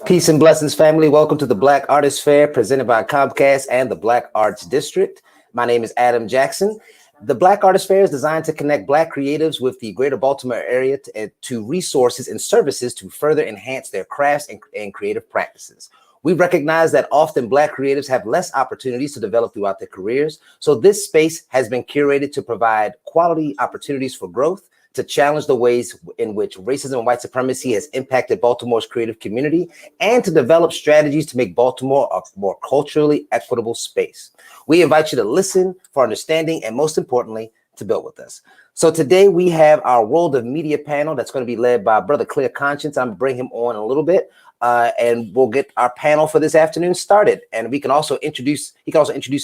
Peace and blessings, family. Welcome to the Black Artist Fair presented by Comcast and the Black Arts District. My name is Adam Jackson. The Black Artist Fair is designed to connect Black creatives with the greater Baltimore area to resources and services to further enhance their crafts and creative practices. We recognize that often Black creatives have less opportunities to develop throughout their careers. So this space has been curated to provide quality opportunities for growth, to challenge the ways in which racism and white supremacy has impacted Baltimore's creative community, and to develop strategies to make Baltimore a more culturally equitable space. We invite you to listen for understanding and, most importantly, to build with us. So today we have our World of Media panel that's going to be led by Brother Clear Conscience. I'm going to bring him on in a little bit, and we'll get our panel for this afternoon started. And he can also introduce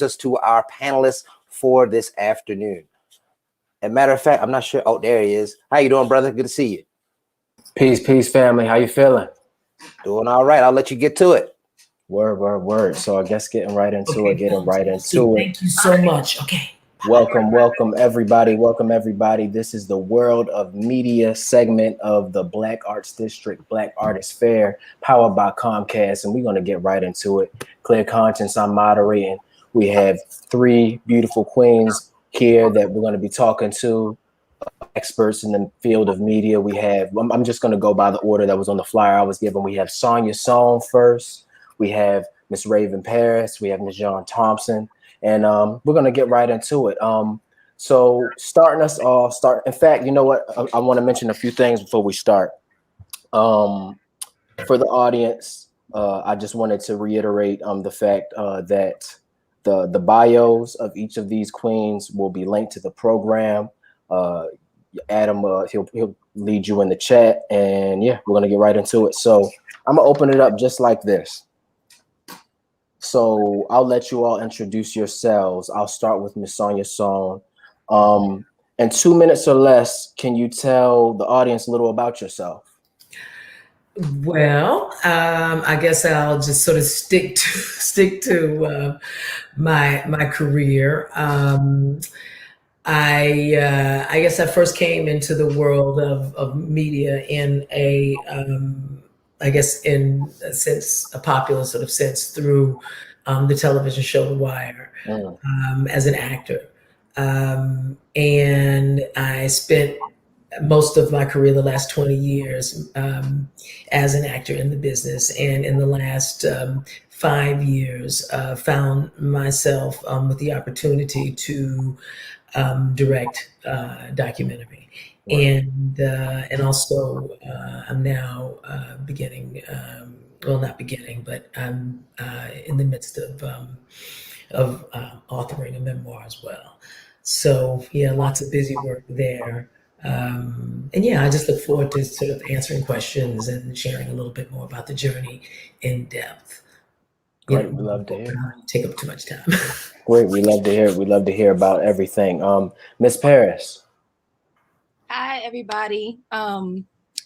us to our panelists for this afternoon. And matter of fact, I'm not sure. Oh, there he is. How you doing, brother? Good to see you. Peace, family. How you feeling? Doing all right. I'll let you get to it. Word. So I guess getting right into it. Thank you so much. Okay. Welcome, everybody. This is the World of Media segment of the Black Arts District Black Artist Fair, powered by Comcast, and we're going to get right into it. Clear Conscience, I'm moderating. We have three beautiful queens here that we're going to be talking to, experts in the field of media. We have, I'm just going to go by the order that was on the flyer I was given. We have Sonja Sohn first. We have Miss Raven Paris. We have Miss John Thompson. And we're going to get right into it. So starting us off, in fact, you know what? I want to mention a few things before we start. For the audience, I just wanted to reiterate the fact that the bios of each of these queens will be linked to the program. Adam, he'll lead you in the chat, and yeah, we're gonna get right into it. So I'm gonna open it up just like this. So I'll let you all introduce yourselves. I'll start with Miss Sonja Sohn. In 2 minutes or less, can you tell the audience a little about yourself? Well, I guess I'll just sort of stick to my career. I guess I first came into the world of media in a popular sort of sense through the television show The Wire as an actor, and I spent most of my career, the last 20 years, as an actor in the business. And in the last 5 years, found myself with the opportunity to direct documentary. And also I'm now beginning, well, not beginning, but I'm in the midst of authoring a memoir as well. So yeah, lots of busy work there. And yeah, I just look forward to sort of answering questions and sharing a little bit more about the journey in depth. Great, we love to hear. Take up too much time. Great, we love to hear. We love to hear about everything. Miss Paris. Hi, everybody.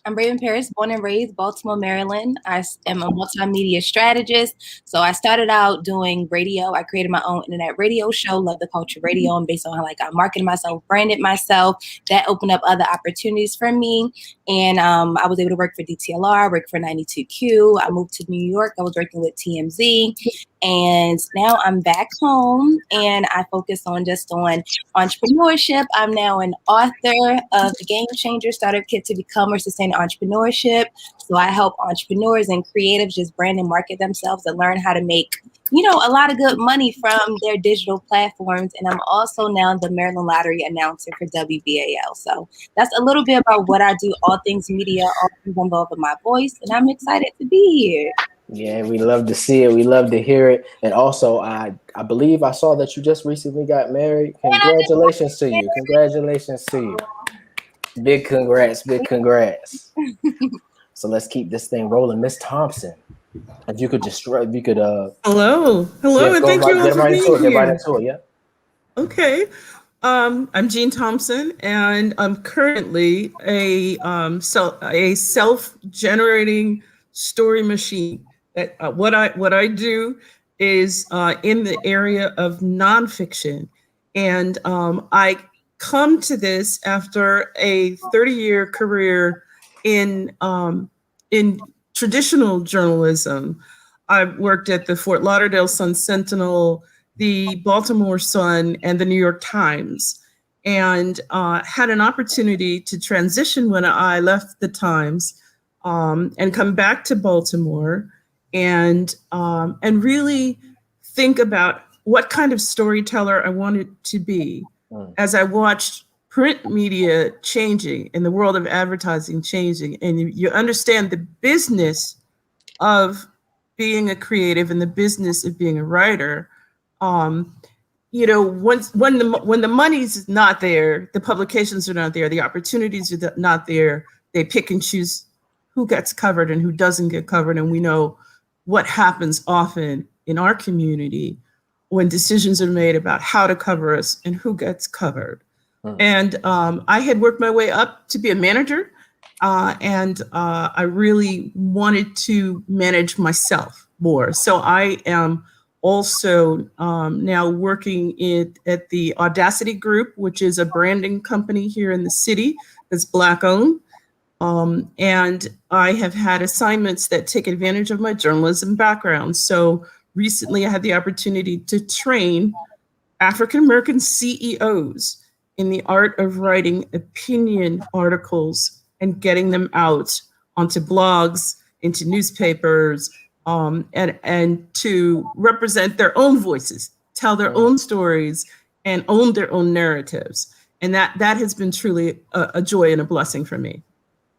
I'm Raven Paris, born and raised Baltimore, Maryland. I am a multimedia strategist. So I started out doing radio. I created my own internet radio show, Love the Culture Radio, and based on how I marketed myself, branded myself, that opened up other opportunities for me. And I was able to work for DTLR, work for 92Q. I moved to New York. I was working with TMZ. And now I'm back home and I focus on entrepreneurship. I'm now an author of The Game Changer, Startup Kit to Become or Sustain Entrepreneurship. So I help entrepreneurs and creatives just brand and market themselves and learn how to make, a lot of good money from their digital platforms. And I'm also now the Maryland Lottery announcer for WBAL. So that's a little bit about what I do, all things media, all things involved with my voice. And I'm excited to be here. Yeah, we love to see it. We love to hear it. And also, I believe I saw that you just recently got married. Congratulations to you. Congratulations to you. Big congrats. So let's keep this thing rolling. Miss Thompson, if you could Hello, and thank you all for being here. Get right into it, yeah. Okay. I'm Jean Thompson, and I'm currently a self-generating story machine. What I do is in the area of nonfiction, and I come to this after a 30-year career in traditional journalism. I've worked at the Fort Lauderdale Sun-Sentinel, the Baltimore Sun, and the New York Times, and had an opportunity to transition when I left the Times and come back to Baltimore and really think about what kind of storyteller I wanted to be as I watched print media changing and the world of advertising changing. And you understand the business of being a creative and the business of being a writer. You know, when the money's not there, the publications are not there, the opportunities are not there, they pick and choose who gets covered and who doesn't get covered. And we know what happens often in our community when decisions are made about how to cover us and who gets covered. And I had worked my way up to be a manager, and I really wanted to manage myself more. So I am also now working at the Audacity Group, which is a branding company here in the city that's Black owned. And I have had assignments that take advantage of my journalism background. So recently I had the opportunity to train African-American CEOs in the art of writing opinion articles and getting them out onto blogs, into newspapers, and to represent their own voices, tell their own stories, and own their own narratives. And that has been truly a joy and a blessing for me.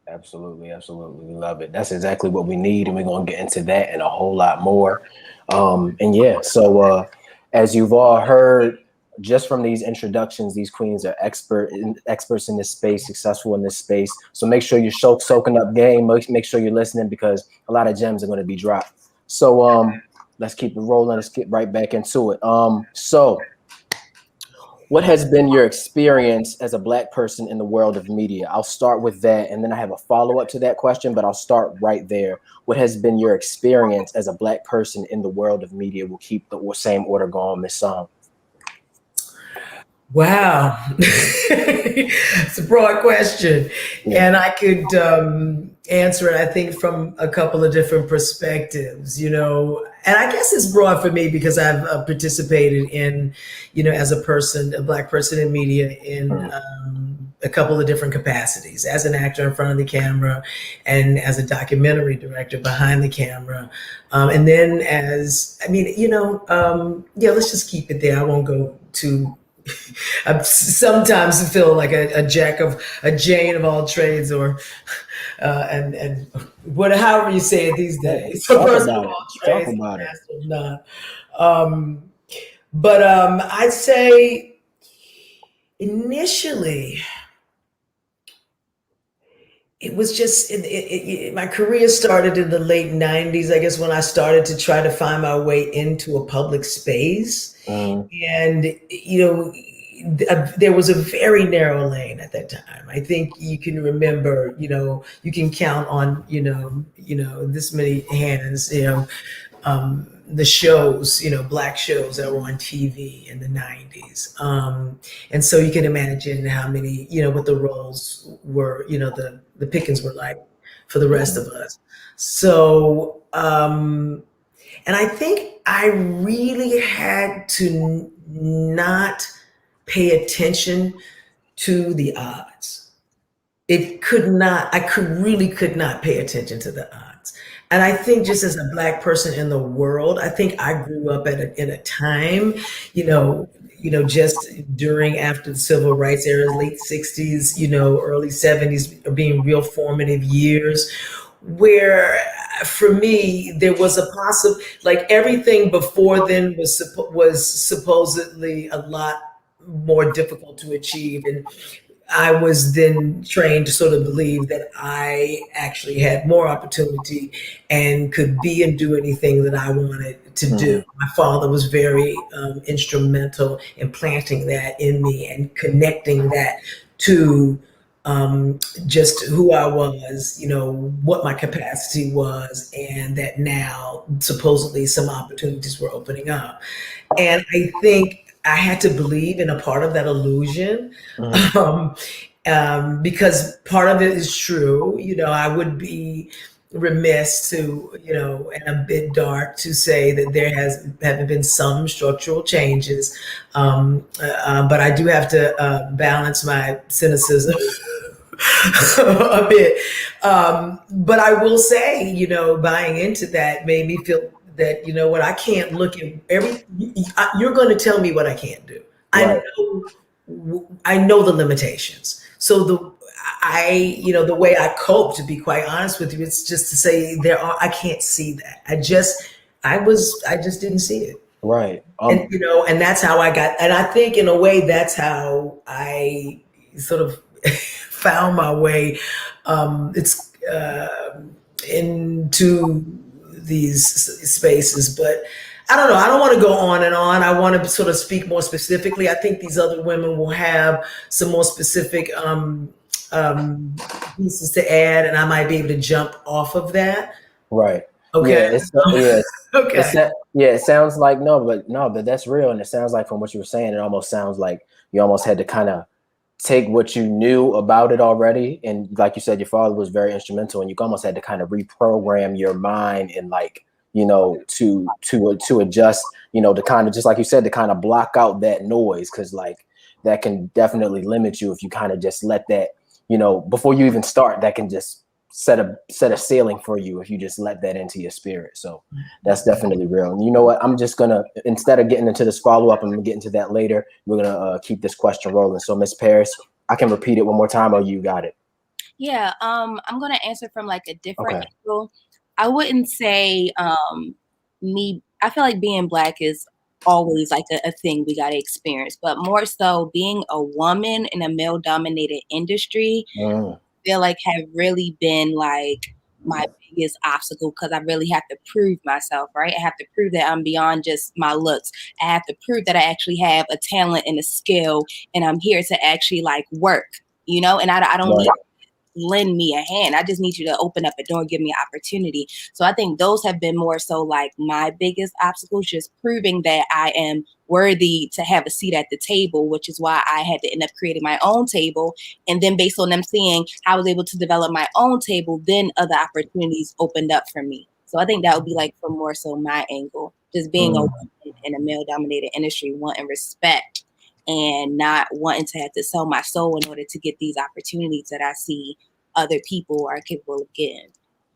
Absolutely, absolutely. We love it. That's exactly what we need. And we're going to get into that and a whole lot more. And yeah, so as you've all heard, just from these introductions, these queens are experts in this space, successful in this space. So make sure you're soaking up game. Make sure you're listening, because a lot of gems are going to be dropped. So let's keep it rolling. Let's get right back into it. So what has been your experience as a Black person in the world of media? I'll start with that, and then I have a follow-up to that question, but I'll start right there. What has been your experience as a Black person in the world of media? We'll keep the same order going, Ms. Sohn. Wow. It's a broad question. Yeah. And I could answer it, I think, from a couple of different perspectives, you know, and I guess it's broad for me because I've participated in, you know, as a person, a Black person in media in a couple of different capacities, as an actor in front of the camera and as a documentary director behind the camera. And then as, I mean, you know, yeah, let's just keep it there. I won't go too I sometimes feel like a Jane of all trades, or and however you say it these days. Talk about it. But I'd say initially it was just my career started in the late 90s, I guess, when I started to try to find my way into a public space. And, you know, there was a very narrow lane at that time. I think you can remember, you know, you can count on, you know, this many hands, you know, the shows, you know, Black shows that were on TV in the 90s. And so you can imagine how many, you know, what the roles were, you know, the pickings were like for the rest of us. So, and I think I really had to not pay attention to the odds. I really could not pay attention to the odds. And I think just as a Black person in the world, I think I grew up in a time, you know, just after the civil rights era, late 60s, you know, early 70s being real formative years, where for me, there was a like everything before then was supposedly a lot more difficult to achieve. And I was then trained to sort of believe that I actually had more opportunity and could be and do anything that I wanted to do. My father was very instrumental in planting that in me and connecting that to just who I was, you know, what my capacity was, and that now supposedly some opportunities were opening up. And I think I had to believe in a part of that illusion, because part of it is true. You know, I would be remiss to, and a bit dark to say that there haven't been some structural changes. But I do have to balance my cynicism a bit. But I will say, buying into that made me feel that, what, I can't look at you're going to tell me what I can't do. Right. I know the limitations. So the way I cope, to be quite honest with you, it's just to say I can't see that. I just didn't see it. Right. And, and that's how I got, and I think in a way that's how I sort of found my way, into these spaces, but I don't know. I don't want to go on and on. I want to sort of speak more specifically. I think these other women will have some more specific pieces to add, and I might be able to jump off of that. Right. Okay. Okay. It sounds like but that's real, and it sounds like from what you were saying, it almost sounds like you almost had to kind of take what you knew about it already, and like you said, your father was very instrumental, and you almost had to kind of reprogram your mind and to adjust, to kind of, just like you said, to kind of block out that noise, because that can definitely limit you if you kind of just let that, before you even start, that can just set a ceiling for you if you just let that into your spirit. So that's definitely real. And you know what? I'm just gonna, instead of getting into this follow-up, I'm gonna get into that later. We're gonna keep this question rolling. So Ms. Paris, I can repeat it one more time, or you got it? Yeah, I'm gonna answer from a different angle. I wouldn't say I feel like being Black is always a thing we gotta experience, but more so being a woman in a male-dominated industry, feel like have really been my biggest obstacle, because I really have to prove myself, right? I have to prove that I'm beyond just my looks. I have to prove that I actually have a talent and a skill, and I'm here to actually work, and I don't need lend me a hand. I just need you to open up a door and give me an opportunity. So I think those have been more so my biggest obstacles, just proving that I am worthy to have a seat at the table, which is why I had to end up creating my own table. And then based on them seeing how I was able to develop my own table, then other opportunities opened up for me. So I think that would be from more so my angle, just being a woman in a male dominated industry, wanting respect and not wanting to have to sell my soul in order to get these opportunities that I see other people are capable of getting.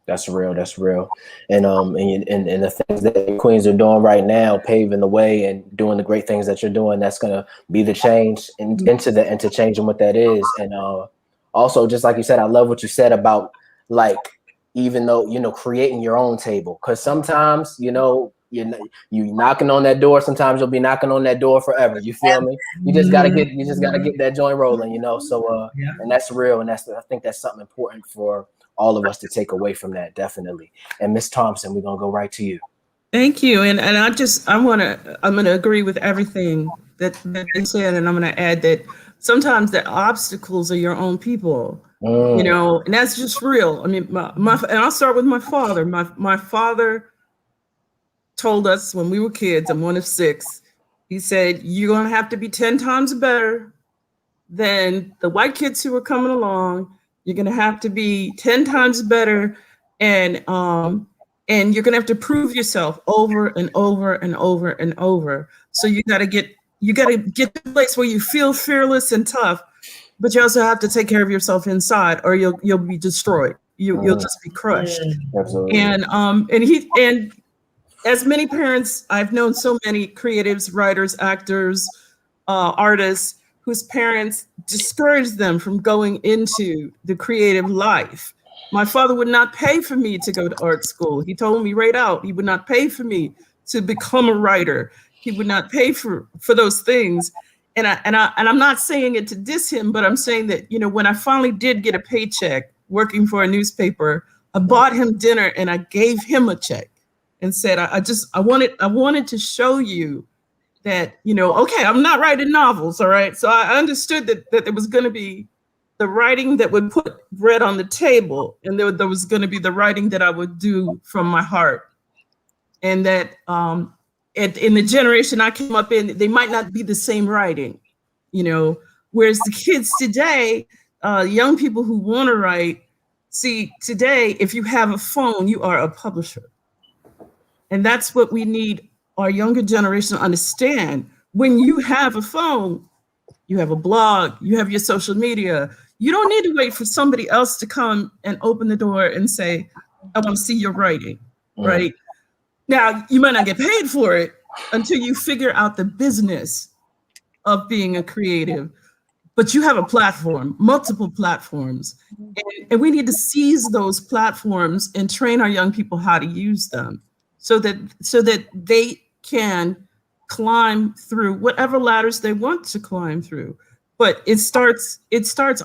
That's real. That's real. And the things that queens are doing right now, paving the way and doing the great things that you're doing, that's gonna be the change into changing what that is. And also, just like you said, I love what you said about even though creating your own table, because sometimes you knocking on that door. Sometimes you'll be knocking on that door forever. You feel me? You just gotta get that joint rolling. So and that's real, and I think that's something important for all of us to take away from that, definitely. And Miss Thompson, we're gonna go right to you. Thank you. And I'm gonna agree with everything that they said, and I'm gonna add that sometimes the obstacles are your own people. And that's just real. I mean, and I'll start with my father. My father told us when we were kids, I'm one of 6, he said, you're gonna have to be 10 times better than the white kids who were coming along. You're gonna have to be 10 times better, and you're gonna have to prove yourself over and over and over and over. So you gotta get to the place where you feel fearless and tough, but you also have to take care of yourself inside, or you'll be destroyed. You'll just be crushed. Absolutely. And as many parents, I've known so many creatives, writers, actors, artists whose parents discouraged them from going into the creative life. My father would not pay for me to go to art school. He told me right out, he would not pay for me to become a writer. He would not pay for those things. And I'm not saying it to diss him, but I'm saying that, when I finally did get a paycheck working for a newspaper, I bought him dinner and I gave him a check and said, I wanted to show you that, okay, I'm not writing novels, all right? So I understood that there was going to be the writing that would put bread on the table, and there was going to be the writing that I would do from my heart. And that in the generation I came up in, they might not be the same writing, whereas the kids today, young people who want to write, See, today, if you have a phone, you are a publisher. And that's what we need our younger generation to understand. When you have a phone, you have a blog, you have your social media. You don't need to wait for somebody else to come and open the door and say, I want to see your writing, right? Now, you might not get paid for it until you figure out the business of being a creative, but you have a platform, multiple platforms, and we need to seize those platforms and train our young people how to use them so that they can climb through whatever ladders they want to climb through. But it starts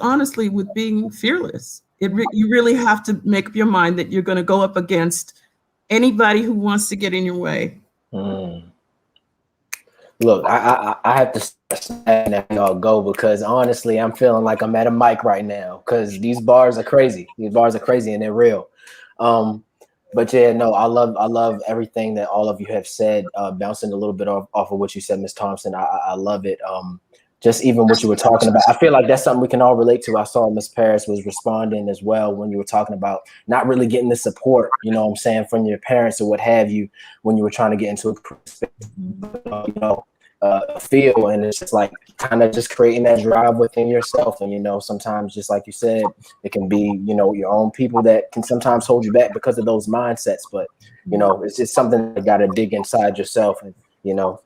honestly with being fearless. You really have to make up your mind that you're going to go up against anybody who wants to get in your way. Look, I have to let y'all go because honestly, I'm feeling like I'm at a mic right now because these bars are crazy. These bars are crazy and they're real. But yeah, no, I love everything that all of you have said. Bouncing a little bit off of what you said, Ms. Thompson, I love it. Just even what you were talking about, I feel like that's something we can all relate to. I saw Ms. Paris was responding as well when you were talking about not really getting the support, you know what I'm saying, from your parents or what have you, when you were trying to get into a feel. And it's just like kind of just creating that drive within yourself. And, you know, sometimes just like you said, it can be, you know, your own people that can sometimes hold you back because of those mindsets. But, you know, it's just something that got to dig inside yourself. And, you know,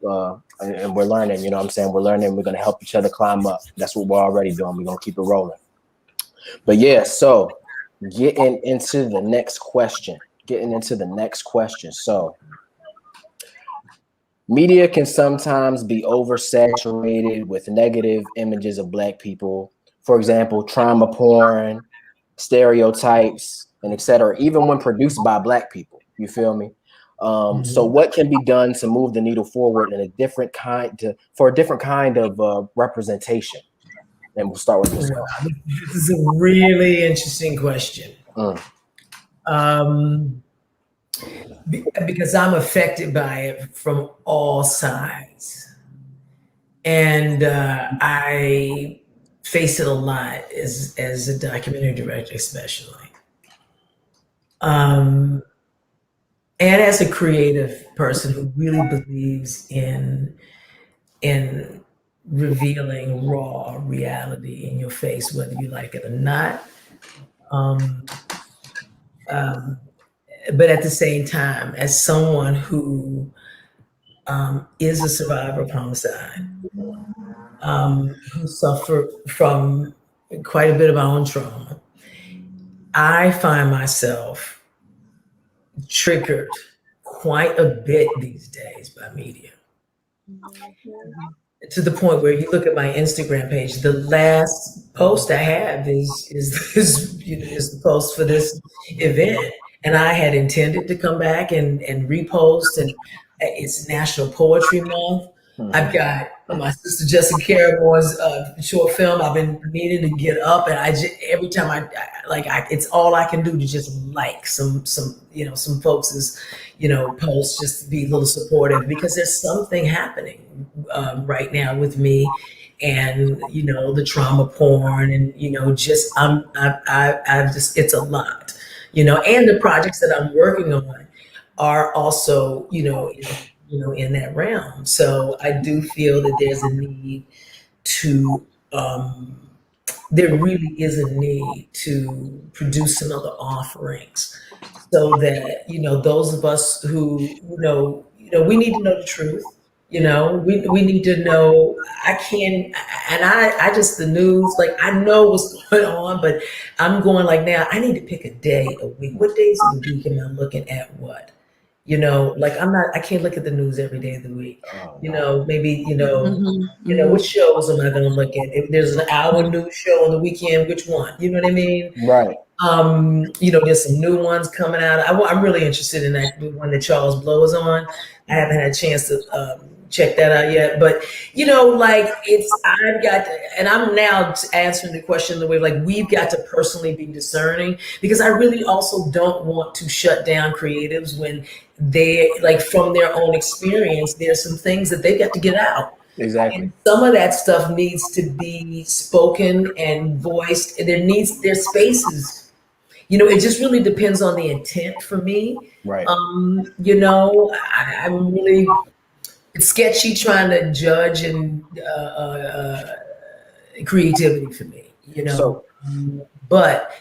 and we're learning, you know what I'm saying? We're learning. We're going to help each other climb up. That's what we're already doing. We're going to keep it rolling. But yeah, so getting into the next question. So media can sometimes be oversaturated with negative images of Black people. For example, trauma porn, stereotypes, and etc. Even when produced by Black people, you feel me? So what can be done to move the needle forward in a different kind of representation? And we'll start with this one. This is a really interesting question. Because I'm affected by it from all sides. And I face it a lot as a documentary director, especially. And as a creative person who really believes in revealing raw reality in your face, whether you like it or not. But at the same time, as someone who is a survivor of homicide, who suffered from quite a bit of my own trauma, I find myself triggered quite a bit these days by media. To the point where you look at my Instagram page, the last post I have is the post for this event. And I had intended to come back and repost, and it's National Poetry Month. I've got my sister Jessica Caramore's short film. I've been needing to get up, and every time it's all I can do to just like some folks' posts, just to be a little supportive, because there's something happening right now with me, and the trauma porn, and I've just, it's a lot, and the projects that I'm working on are also in that realm. So I do feel that there's a need to, there really is a need to produce some other offerings, so that, those of us who, we need to know the truth. We need to know. I just, the news, like, I know what's going on, but I'm going like, now I need to pick a day a week. What days of the week am I looking at what? I can't look at the news every day of the week. Maybe, which shows am I going to look at? If there's an hour news show on the weekend, which one? You know what I mean? Right. There's some new ones coming out. I'm really interested in that one that Charles Blow is on. I haven't had a chance to check that out yet, but I've got to, and I'm now answering the question the way, like, we've got to personally be discerning, because I really also don't want to shut down creatives when they, like, from their own experience, there's some things that they've got to get out. Exactly. And some of that stuff needs to be spoken and voiced, and there's spaces it just really depends on the intent for me. Right. I'm really sketchy trying to judge and creativity for me, So but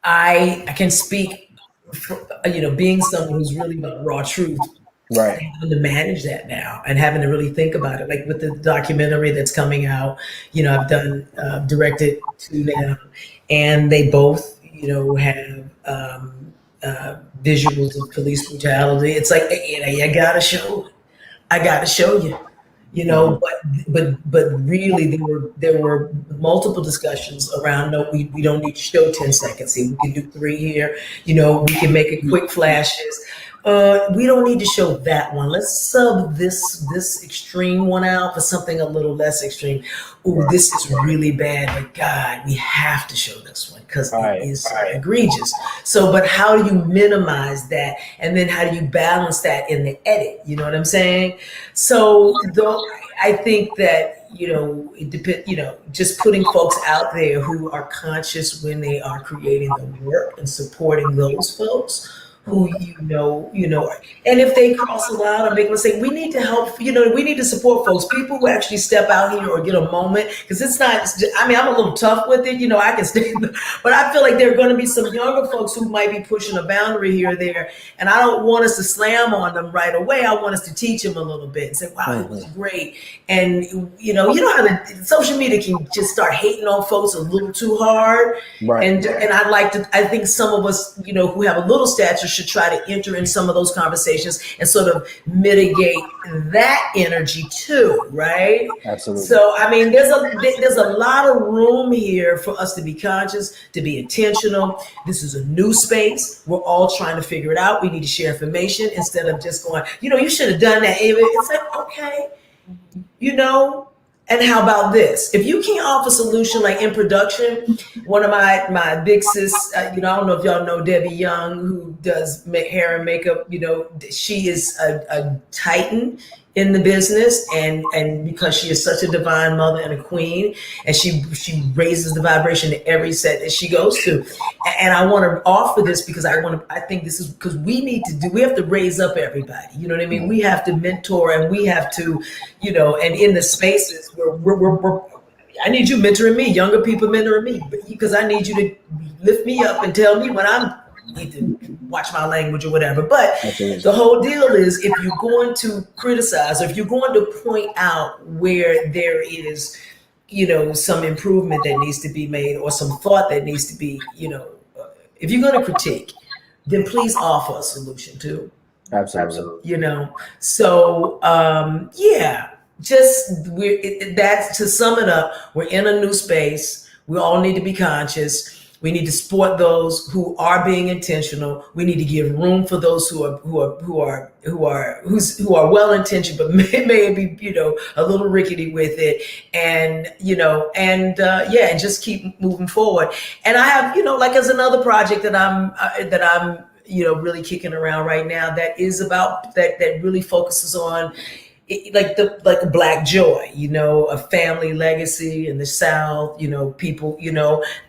I can speak for, being someone who's really about raw truth, right. having to manage that now and having to really think about it. Like with the documentary that's coming out, I've done directed two now, and they both, have visuals of police brutality. It's like, I gotta show it. I gotta show you. But really there were multiple discussions around, no, we don't need to show 10 seconds here. We can do 3 here. We can make it quick flashes. We don't need to show that one. Let's sub this extreme one out for something a little less extreme. Ooh, this is really bad, but God, we have to show this one because it is so egregious. So, but how do you minimize that? And then how do you balance that in the edit? You know what I'm saying? So, though, I think that, it depends, just putting folks out there who are conscious when they are creating the work and supporting those folks who and if they cross a line or make a mistake, we need to help, we need to support folks, people who actually step out here or get a moment, because it's not, I'm a little tough with it, I can stay, but I feel like there are going to be some younger folks who might be pushing a boundary here or there, and I don't want us to slam on them right away. I want us to teach them a little bit and say, wow, it was great. And you know how social media can just start hating on folks a little too hard, right? And I think some of us, who have a little stature, should try to enter in some of those conversations and sort of mitigate that energy too, right? Absolutely. So there's a lot of room here for us to be conscious, to be intentional. This is a new space. We're all trying to figure it out. We need to share information instead of just going, you should have done that. It's like, okay, and how about this? If you can't offer a solution, like in production, one of my big sis, I don't know if y'all know Debbie Young, who does hair and makeup. She is a titan in the business, and because she is such a divine mother and a queen, and she raises the vibration to every set that she goes to. And I want to offer this because I think this is because we have to raise up everybody. You know what I mean? We have to mentor, and we have to, and in the spaces where we're I need you mentoring me, younger people mentoring me, because I need you to lift me up and tell me when I need to watch my language or whatever. But the whole deal is, if you're going to criticize, or if you're going to point out where there is, some improvement that needs to be made, or some thought that needs to be, if you're going to critique, then please offer a solution too. Absolutely. So that's, to sum it up, we're in a new space. We all need to be conscious. We need to support those who are being intentional. We need to give room for those who are well intentioned, but may be a little rickety with it, and and just keep moving forward. And I have there's another project that I'm really kicking around right now that is about that really focuses on like Black joy, a family legacy in the South, people,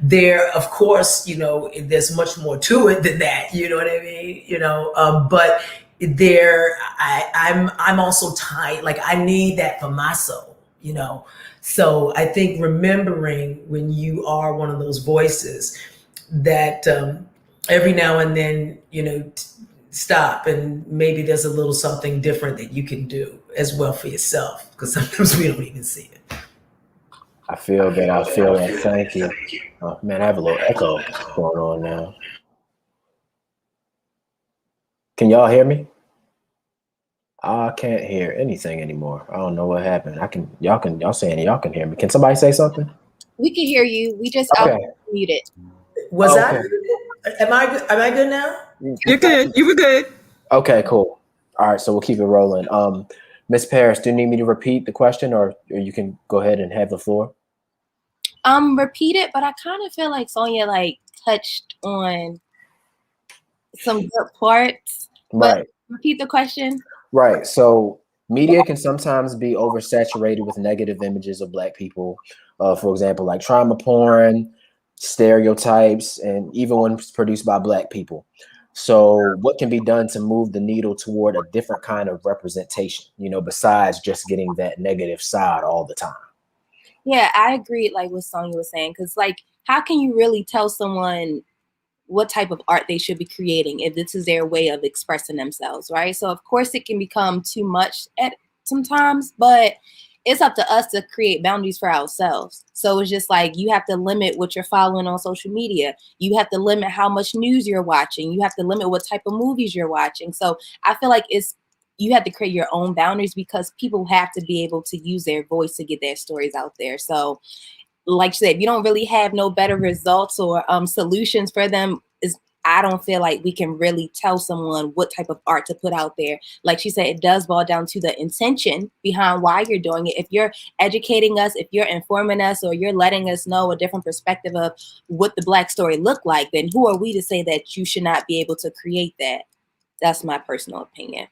there, of course, there's much more to it than that, you know what I mean? But there, I'm also tired. Like, I need that for my soul, So I think remembering when you are one of those voices that every now and then, stop, and maybe there's a little something different that you can do as well for yourself, because sometimes we don't even see it. I feel that. Thank you. Oh, man, I have a little echo going on now. Can y'all hear me? I can't hear anything anymore. I don't know what happened. Y'all saying y'all can hear me. Can somebody say something? We can hear you. We just muted. Was I? Am I good now? You're good. You were good. Okay, cool. All right, so we'll keep it rolling. Miss Paris, do you need me to repeat the question, or you can go ahead and have the floor? Repeat it, but I kind of feel like Sonja touched on some good parts. Right. Repeat the question. Right. So media can sometimes be oversaturated with negative images of Black people. For example, like trauma porn, stereotypes, and even when it's produced by Black people. So what can be done to move the needle toward a different kind of representation, besides just getting that negative side all the time? Yeah, I agree, like what Sonja was saying, because like, how can you really tell someone what type of art they should be creating if this is their way of expressing themselves, right? So of course it can become too much at sometimes, but it's up to us to create boundaries for ourselves. So it's just like, you have to limit what you're following on social media. You have to limit how much news you're watching. You have to limit what type of movies you're watching. So I feel like you have to create your own boundaries, because people have to be able to use their voice to get their stories out there. So like you said, if you don't really have no better results or solutions for them, I don't feel like we can really tell someone what type of art to put out there. Like she said, it does boil down to the intention behind why you're doing it. If you're educating us, if you're informing us, or you're letting us know a different perspective of what the Black story looked like, then who are we to say that you should not be able to create that? That's my personal opinion.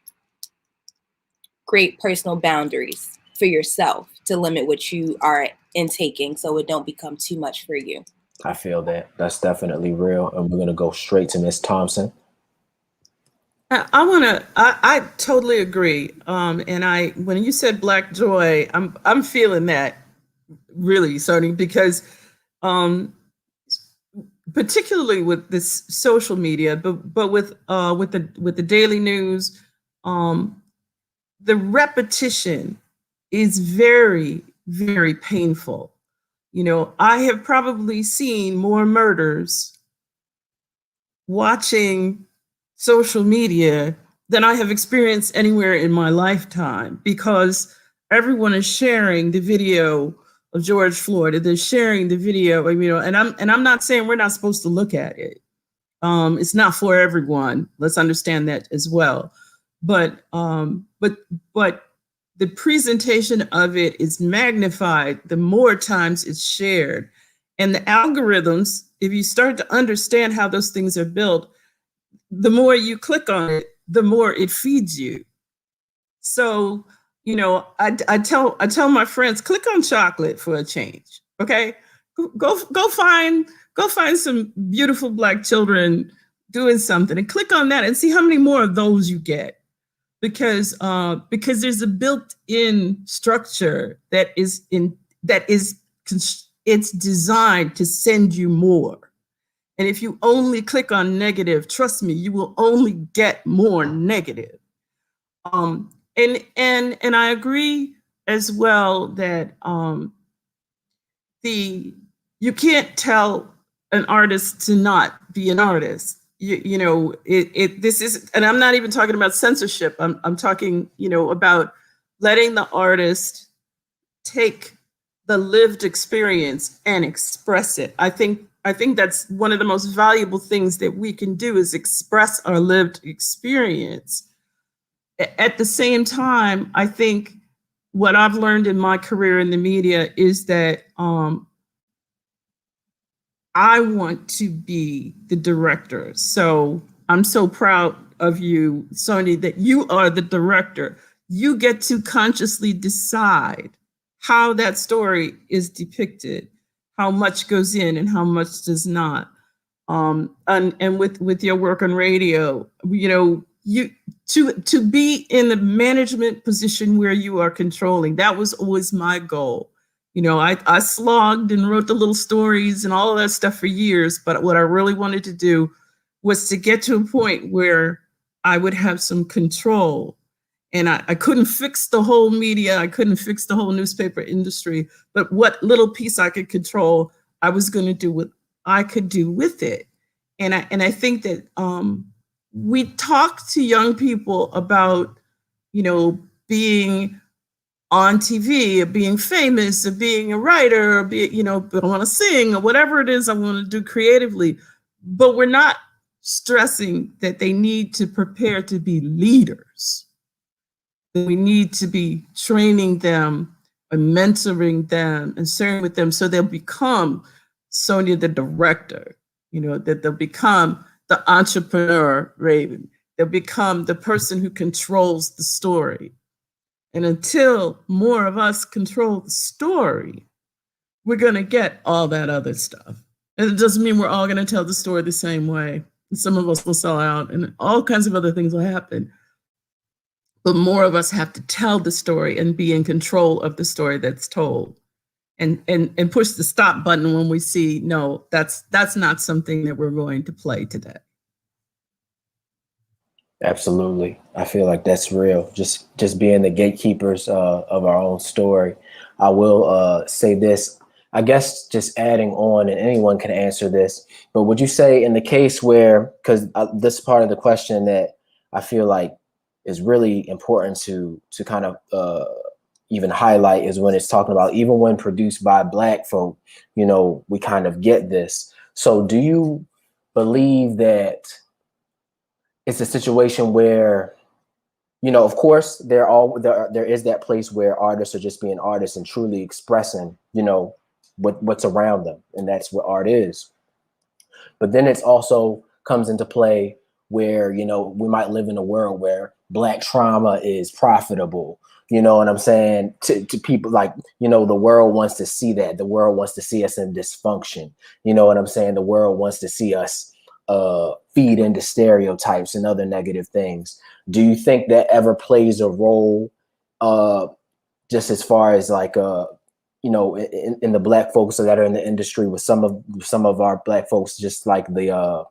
Create personal boundaries for yourself to limit what you are intaking, so it don't become too much for you. I feel that. That's definitely real. And we're going to go straight to Miss Thompson. I totally agree. And when you said Black joy, I'm feeling that really, Sonny, because particularly with this social media, but with the daily news, the repetition is very, very painful. I have probably seen more murders watching social media than I have experienced anywhere in my lifetime, because everyone is sharing the video of George Floyd, and they're sharing the video, and I'm not saying we're not supposed to look at it. It's not for everyone. Let's understand that as well. But the presentation of it is magnified the more times it's shared. And the algorithms, if you start to understand how those things are built, the more you click on it, the more it feeds you. So, I tell my friends, click on chocolate for a change. Okay. Go find some beautiful Black children doing something and click on that and see how many more of those you get. Because there's a built-in structure it's designed to send you more. And if you only click on negative, trust me, you will only get more negative. And I agree as well that you can't tell an artist to not be an artist. This is, and I'm not even talking about censorship. I'm talking, about letting the artist take the lived experience and express it. I think that's one of the most valuable things that we can do, is express our lived experience. At the same time, I think what I've learned in my career in the media is that I want to be the director. So I'm so proud of you, Sonja, that you are the director. You get to consciously decide how that story is depicted, how much goes in and how much does not. And with your work on radio, you to be in the management position where you are controlling, that was always my goal. I slogged and wrote the little stories and all of that stuff for years, but what I really wanted to do was to get to a point where I would have some control. And I couldn't fix the whole media, I couldn't fix the whole newspaper industry, but what little piece I could control, I was going to do what I could do with it. And I think that we talk to young people about, being on TV, or being famous, or being a writer, or I want to sing, or whatever it is I want to do creatively. But we're not stressing that they need to prepare to be leaders. That we need to be training them and mentoring them and sharing with them so they'll become Sonja the director, that they'll become the entrepreneur, Raven. They'll become the person who controls the story. And until more of us control the story, we're going to get all that other stuff. And it doesn't mean we're all going to tell the story the same way. Some of us will sell out and all kinds of other things will happen. But more of us have to tell the story and be in control of the story that's told, and push the stop button when we see, no, that's not something that we're going to play today. Absolutely. I feel like that's real. Just being the gatekeepers of our own story. I will say this, I guess, just adding on, and anyone can answer this, but would you say in the case where, because this is part of the question that I feel like is really important to kind of even highlight, is when it's talking about even when produced by Black folk, you know, we kind of get this. So do you believe that it's a situation where, you know, of course there is that place where artists are just being artists and truly expressing, you know, what's around them, and that's what art is. But then it's also comes into play where, you know, we might live in a world where Black trauma is profitable. You know what I'm saying? To people, like, you know, the world wants to see that. The world wants to see us in dysfunction. You know what I'm saying? The world wants to see us feed into stereotypes and other negative things. Do you think that ever plays a role, just as far as like, you know, in the Black folks that are in the industry, with some of our Black folks, just like the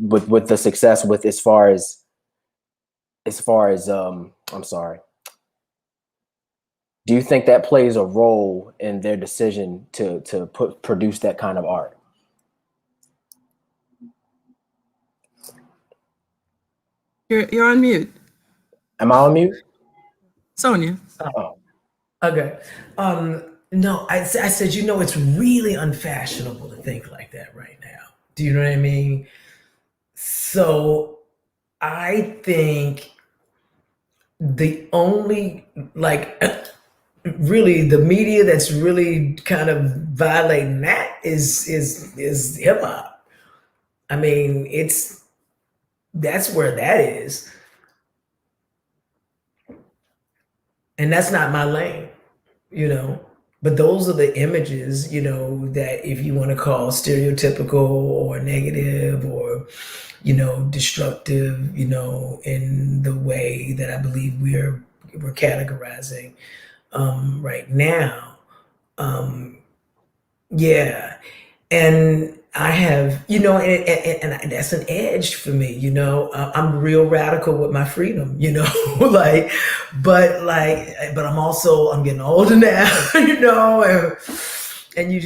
with the success with as far as I'm sorry. Do you think that plays a role in their decision to produce that kind of art? You're on mute. Am I on mute? Sonja. Oh. Okay. No, I said, you know, it's really unfashionable to think like that right now. Do you know what I mean? So I think the only, like, really the media that's really kind of violating that is hip hop. I mean, that's where that is. And that's not my lane, you know. But those are the images, you know, that if you want to call stereotypical or negative or, you know, destructive, you know, in the way that I believe we're categorizing right now. Yeah. And I have, you know, and that's an edge for me, you know. I'm real radical with my freedom, you know, but I'm getting older now, you know, and you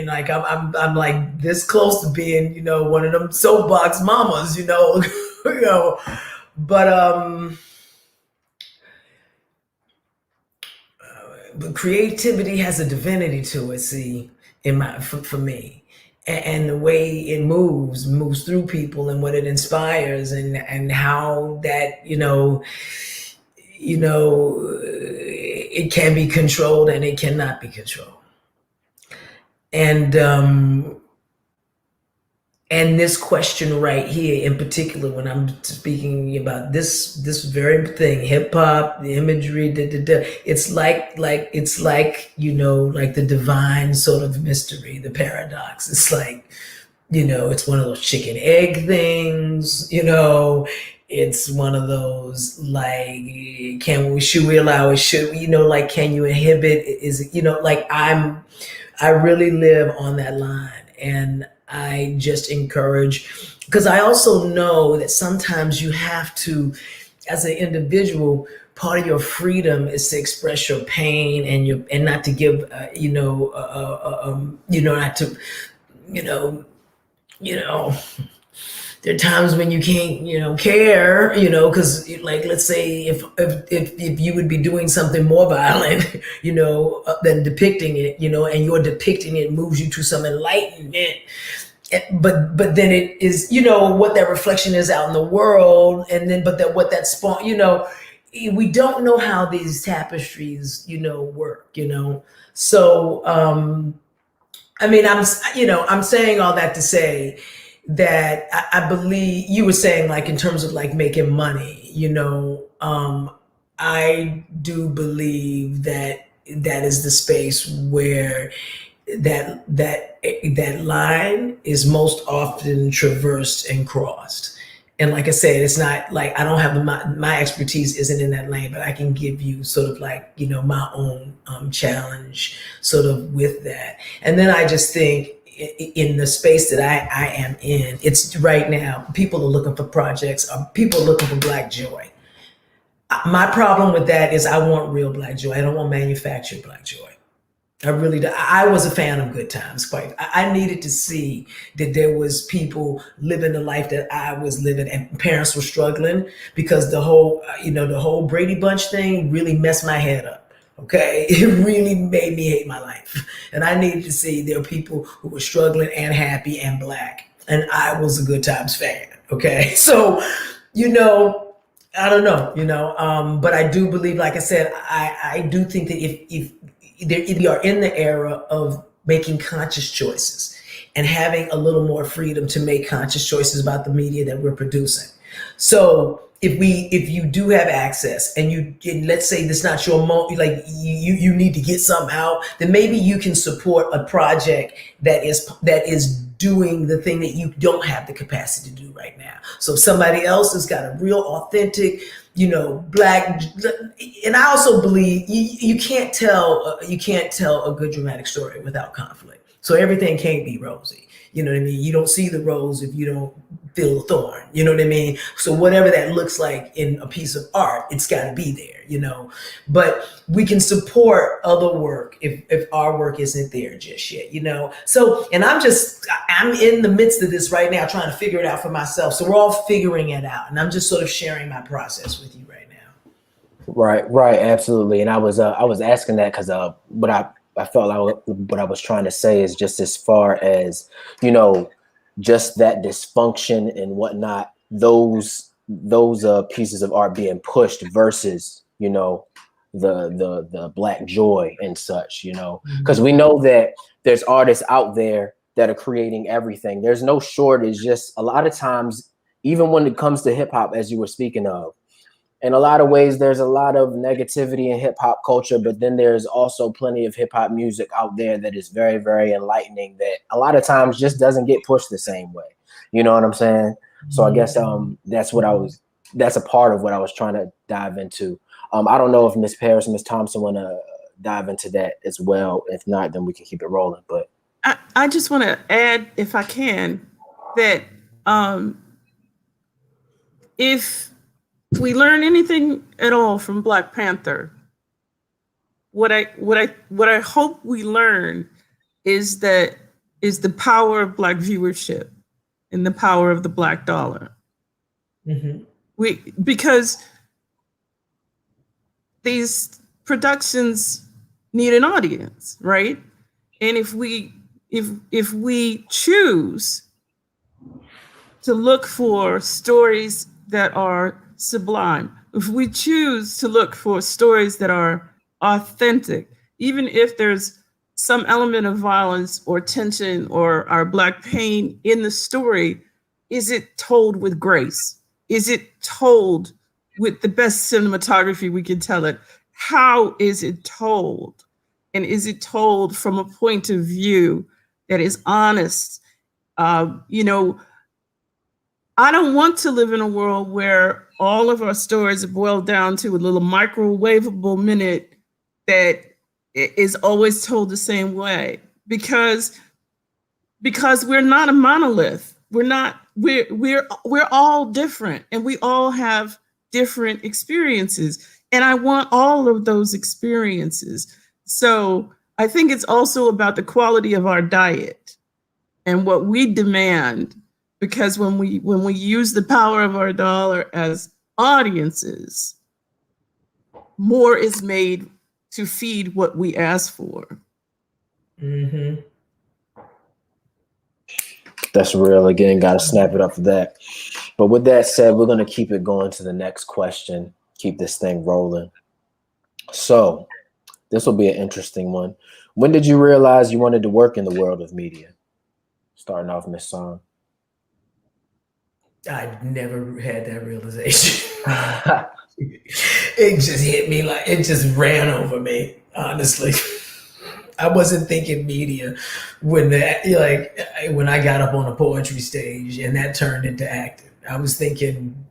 like, I'm like this close to being, you know, one of them soapbox mamas, you know, you know, but creativity has a divinity to it, see, for me, and the way it moves through people and what it inspires and how that, you know, it can be controlled and it cannot be controlled. And this question right here, in particular, when I'm speaking about this very thing, hip hop, the imagery, it's like, you know, like the divine sort of mystery, the paradox. It's like, you know, it's one of those chicken egg things, you know. It's one of those, like, should we allow it? Should we, you know, like, can you inhibit? Is it, you know, like, I really live on that line. And I just encourage, because I also know that sometimes you have to, as an individual, part of your freedom is to express your pain and not to give, you know, not to, you know, there are times when you can't, you know, care, you know, because, like, let's say if you would be doing something more violent, you know, than depicting it, you know, and your depicting it moves you to some enlightenment. But then it is, you know, what that reflection is out in the world, and then what that spawn, you know, we don't know how these tapestries, you know, work, you know. So I mean, I'm saying all that to say that I believe you were saying, like, in terms of like making money, you know, I do believe that is the space where that line is most often traversed and crossed. And like I said, it's not like I don't have my expertise isn't in that lane, but I can give you sort of like, you know, my own challenge sort of with that. And then I just think in the space that I am in, it's right now, people are looking for projects, people are looking for Black joy. My problem with that is I want real Black joy. I don't want manufactured Black joy. I really do. I was a fan of Good Times. Quite. I needed to see that there was people living the life that I was living, and parents were struggling because the whole Brady Bunch thing really messed my head up. Okay, it really made me hate my life, and I needed to see there were people who were struggling and happy and Black, and I was a Good Times fan. Okay, so I don't know, but I do believe, like I said, I do think that if we are in the era of making conscious choices and having a little more freedom to make conscious choices about the media that we're producing. So if you do have access and let's say this not your you need to get something out, then maybe you can support a project that is doing the thing that you don't have the capacity to do right now. So if somebody else has got a real authentic, Black, and I also believe you can't tell a good dramatic story without conflict. So everything can't be rosy. You know what I mean? You don't see the rose if you don't feel the thorn. You know what I mean? So whatever that looks like in a piece of art, it's got to be there. But we can support other work if our work isn't there just yet. So, and I'm in the midst of this right now, trying to figure it out for myself. So we're all figuring it out, and I'm just sort of sharing my process with you right now. Right, absolutely. And I was asking that because what I felt like what I was trying to say is just as far as just that dysfunction and whatnot, those pieces of art being pushed versus the Black joy and such, because we know that there's artists out there that are creating everything. There's no shortage. Just a lot of times, even when it comes to hip hop, as you were speaking of, in a lot of ways, there's a lot of negativity in hip hop culture, but then there's also plenty of hip hop music out there that is very, very enlightening that a lot of times just doesn't get pushed the same way. You know what I'm saying? So I guess that's a part of what I was trying to dive into. I don't know if Miss Paris and Miss Thompson want to dive into that as well. If not, then we can keep it rolling. But I just want to add, if I can, that if we learn anything at all from Black Panther, what I hope we learn is the power of Black viewership and the power of the Black dollar. Mm-hmm. Because these productions need an audience, right? And if we choose to look for stories that are sublime, if we choose to look for stories that are authentic, even if there's some element of violence or tension or our Black pain in the story, is it told with grace? Is it told with the best cinematography we can tell it? How is it told? And is it told from a point of view that is honest? I don't want to live in a world where all of our stories boil down to a little microwavable minute that is always told the same way, because we're not a monolith. We're all different, and we all have different experiences. And I want all of those experiences. So I think it's also about the quality of our diet and what we demand, because when we use the power of our dollar as audiences, more is made to feed what we ask for. Mm-hmm. That's real. Again, got to snap it up for that. But with that said, we're going to keep it going to the next question. Keep this thing rolling. So this will be an interesting one. When did you realize you wanted to work in the world of media? Starting off, Miss Sonja. I never had that realization. It just hit me, like it just ran over me, honestly. I wasn't thinking media when when I got up on a poetry stage and that turned into acting. I was thinking,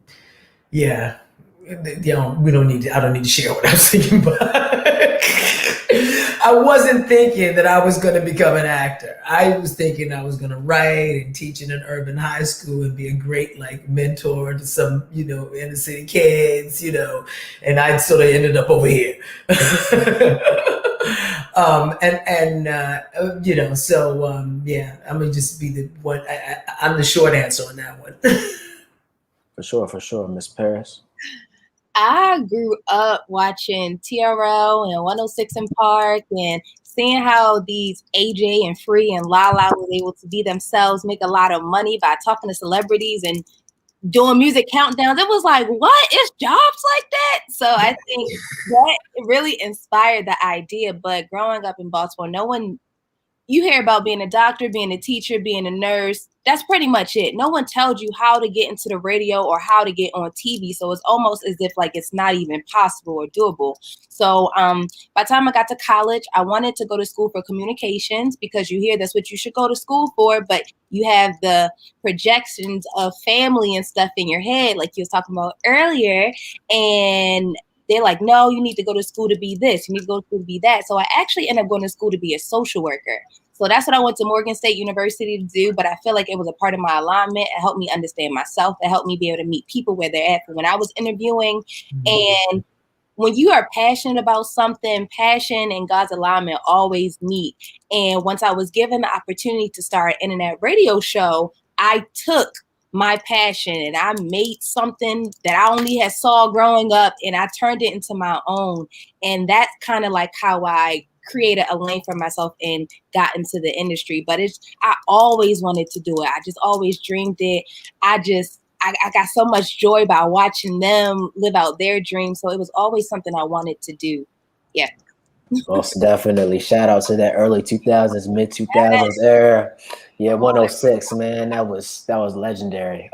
yeah, we don't need to, I don't need to share what I was thinking, but I wasn't thinking that I was going to become an actor. I was thinking I was going to write and teach in an urban high school and be a great like mentor to some, inner city kids, and I sort of ended up over here. Yeah, I'm gonna just be the one. I'm the short answer on that one. For sure, Miss Paris. I grew up watching TRL and 106 in Park and seeing how these AJ and Free and Lala were able to be themselves, make a lot of money by talking to celebrities and doing music countdowns. It was like, what? It's jobs like that? So I think that really inspired the idea. But growing up in Baltimore, you hear about being a doctor, being a teacher, being a nurse. That's pretty much it. No one tells you how to get into the radio or how to get on TV. So it's almost as if like it's not even possible or doable. So by the time I got to college, I wanted to go to school for communications because you hear that's what you should go to school for, but you have the projections of family and stuff in your head, like you was talking about earlier. And they're like, no, you need to go to school to be this. You need to go to school to be that. So I actually ended up going to school to be a social worker. So that's what I went to Morgan State University to do. But I feel like it was a part of my alignment. It helped me understand myself. It helped me be able to meet people where they're at. When I was interviewing, and when you are passionate about something, passion and God's alignment always meet. And once I was given the opportunity to start an internet radio show, I took my passion and I made something that I only had saw growing up and I turned it into my own. And that's kind of like how I created a lane for myself and got into the industry. But I always wanted to do it. I just always dreamed it. I got so much joy by watching them live out their dreams. So it was always something I wanted to do. Yeah. Most definitely. Shout out to that early 2000s, mid 2000s era. Yeah, 106, man. That was legendary.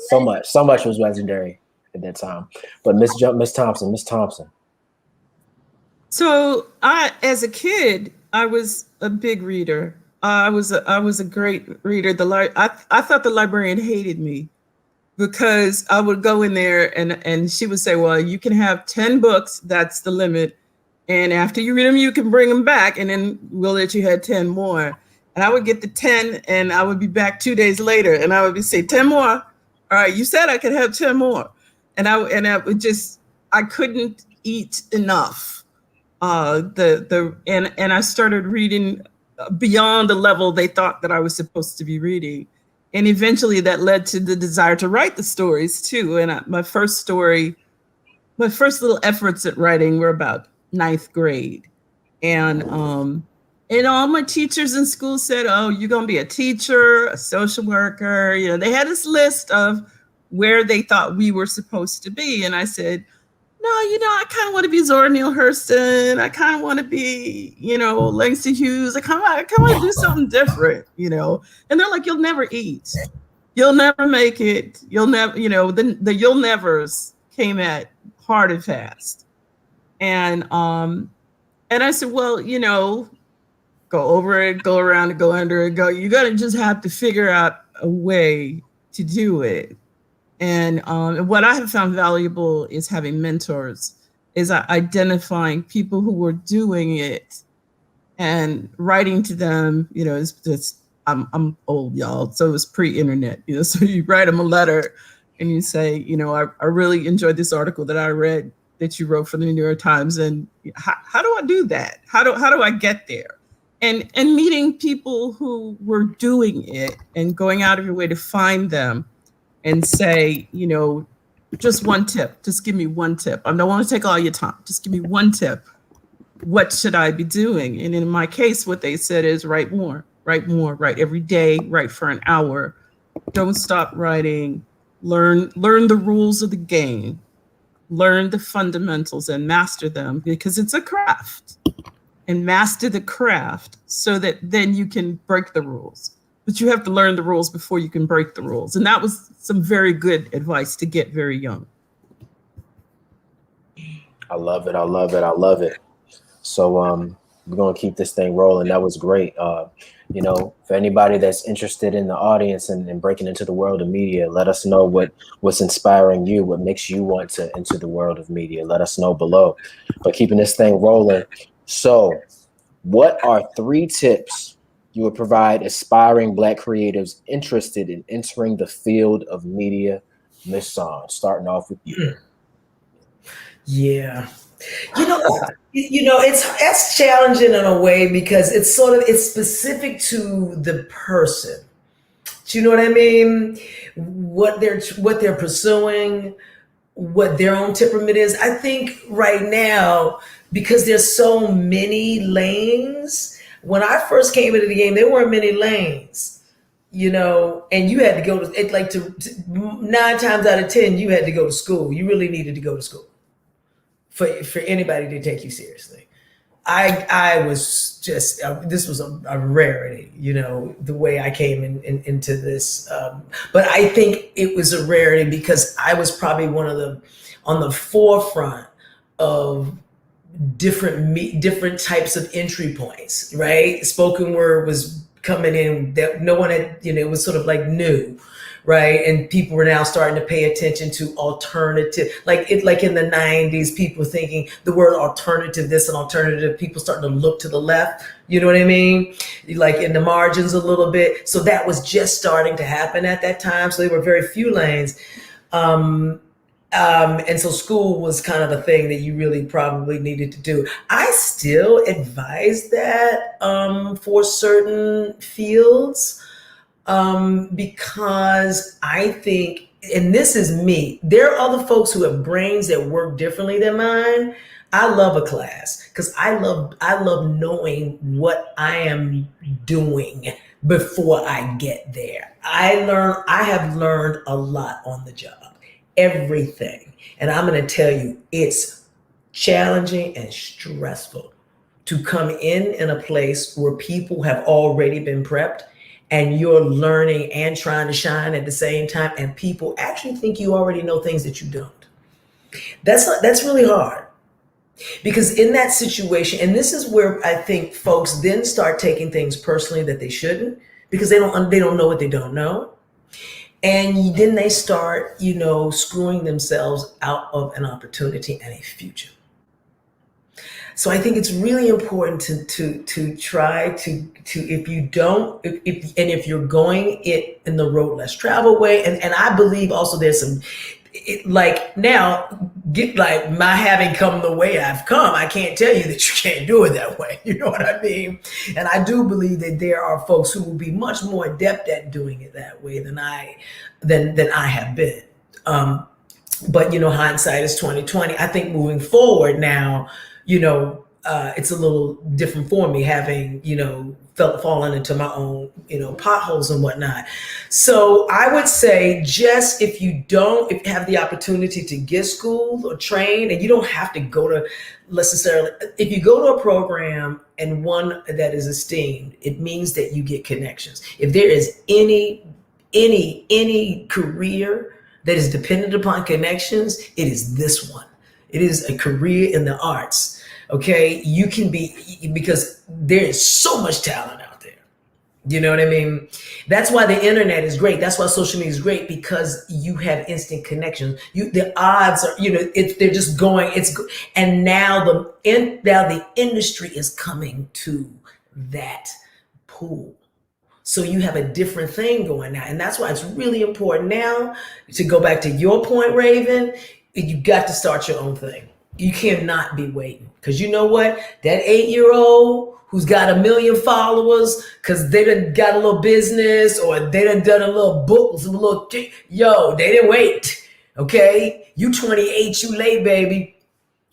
So much was legendary at that time. But Miss Thompson. So as a kid, I was a big reader. I was a great reader. I thought the librarian hated me because I would go in there and she would say, well, you can have 10 books. That's the limit. And after you read them, you can bring them back, and then we'll let you have 10 more. And I would get the 10, and I would be back 2 days later, and I would say 10 more. All right, you said I could have 10 more, and I couldn't eat enough. And I started reading beyond the level they thought that I was supposed to be reading, and eventually that led to the desire to write the stories too. And my first little efforts at writing were about 9th grade. And all my teachers in school said, oh, you're going to be a teacher, a social worker. They had this list of where they thought we were supposed to be. And I said, no, I kind of want to be Zora Neale Hurston. I kind of want to be, Langston Hughes. I kind of want to do something different, And they're like, you'll never eat. You'll never make it. You'll never, the you'll nevers came at hard and fast. And I said, well, go over it, go around it, go under it, go. You got to just have to figure out a way to do it. And what I have found valuable is having mentors, is identifying people who were doing it and writing to them. It's just, I'm old, y'all, so it was pre-internet. So you write them a letter and you say, I really enjoyed this article that I read that you wrote for the New York Times, and how do I do that? How do I get there? And meeting people who were doing it and going out of your way to find them and say, just one tip, just give me one tip. I don't want to take all your time. Just give me one tip. What should I be doing? And in my case, what they said is write more, write every day, write for an hour. Don't stop writing. Learn the rules of the game. Learn the fundamentals and master them, because it's a craft. And master the craft so that then you can break the rules. But you have to learn the rules before you can break the rules. And that was some very good advice to get very young. I love it. So We're gonna keep this thing rolling. That was great. You know, for anybody that's interested in the audience and breaking into the world of media, let us know what's inspiring you, what makes you want to enter the world of media. Let us know below. But keeping this thing rolling. So, what are 3 tips you would provide aspiring Black creatives interested in entering the field of media? Miss Sonja, starting off with you. Yeah. It's challenging in a way because it's specific to the person. Do you know what I mean? What they're pursuing, what their own temperament is. I think right now, because there's so many lanes, when I first came into the game, there weren't many lanes, and you had to go to 9 times out of 10, you had to go to school. You really needed to go to school for anybody to take you seriously. I was just, this was a rarity, the way I came into this. But I think it was a rarity because I was probably on the forefront of different types of entry points, right? Spoken word was coming in that no one had, it was sort of like new. Right. And people were now starting to pay attention to alternative, like in the 90s, people thinking the word alternative, this and alternative, people starting to look to the left. You know what I mean? Like in the margins a little bit. So that was just starting to happen at that time. So there were very few lanes. And so school was kind of a thing that you really probably needed to do. I still advise that for certain fields. Because I think, and this is me, there are other folks who have brains that work differently than mine. I love a class because I love knowing what I am doing before I get there. I have learned a lot on the job, everything. And I'm going to tell you, it's challenging and stressful to come in a place where people have already been prepped and you're learning and trying to shine at the same time, and people actually think you already know things that you don't. That's really hard. Because in that situation, and this is where I think folks then start taking things personally that they shouldn't, because they don't know what they don't know. And then they start, screwing themselves out of an opportunity and a future. So I think it's really important to try to if you're going it in the road less traveled way, and I believe also there's some my having come the way I've come, I can't tell you that you can't do it that way. You know what I mean? And I do believe that there are folks who will be much more adept at doing it that way than I have been. But hindsight is 2020. I think moving forward now, it's a little different for me, having, fallen into my own, potholes and whatnot. So I would say, just if you have the opportunity to get schooled or trained, and you don't have to go to necessarily, if you go to a program and one that is esteemed, it means that you get connections. If there is any career that is dependent upon connections, it is this one. It is a career in the arts. Okay, you can be, because there is so much talent out there. You know what I mean? That's why the internet is great. That's why social media is great, because you have instant connections. The odds are, they're just going. And now the industry is coming to that pool. So you have a different thing going now. And that's why it's really important now, to go back to your point, Raven, you got to start your own thing. You cannot be waiting, because you know what? That 8-year-old who's got 1 million followers because they done got a little business, or they done a little book, they didn't wait. Okay, you 28, you late, baby.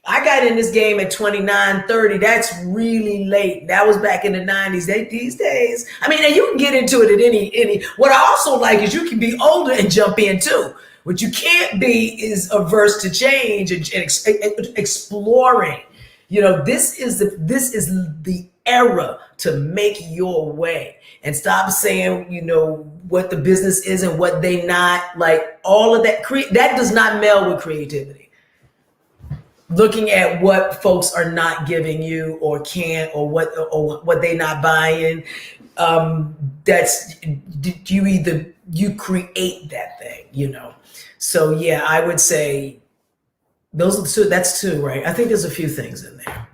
I got in this game at 29, 30. That's really late. That was back in the 90s. These days, I mean, and you can get into it at any. What I also like is you can be older and jump in too. What you can't be is averse to change and exploring. This is the era to make your way, and stop saying, what the business is and what they not, like all of that. That does not meld with creativity. looking at what folks are not giving you or can't, or what they not buying. That's you create that thing, you know. So yeah, I would say those are the two. That's two, right? I think there's a few things in there.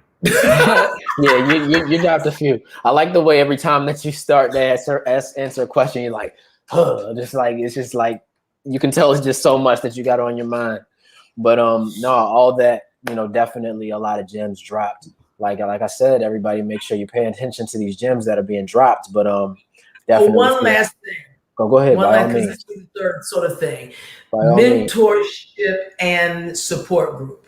Yeah, you dropped a few. I like the way every time that you start to answer a question, you're like, just like it's just like you can tell it's just so much that you got on your mind. But no, all that, you know, definitely a lot of gems dropped. Like I said, everybody make sure you pay attention to these gems that are being dropped. But definitely. Well, one last thing. Go ahead. One by all last, means. this is the third sort of thing. By all means. Mentorship and support group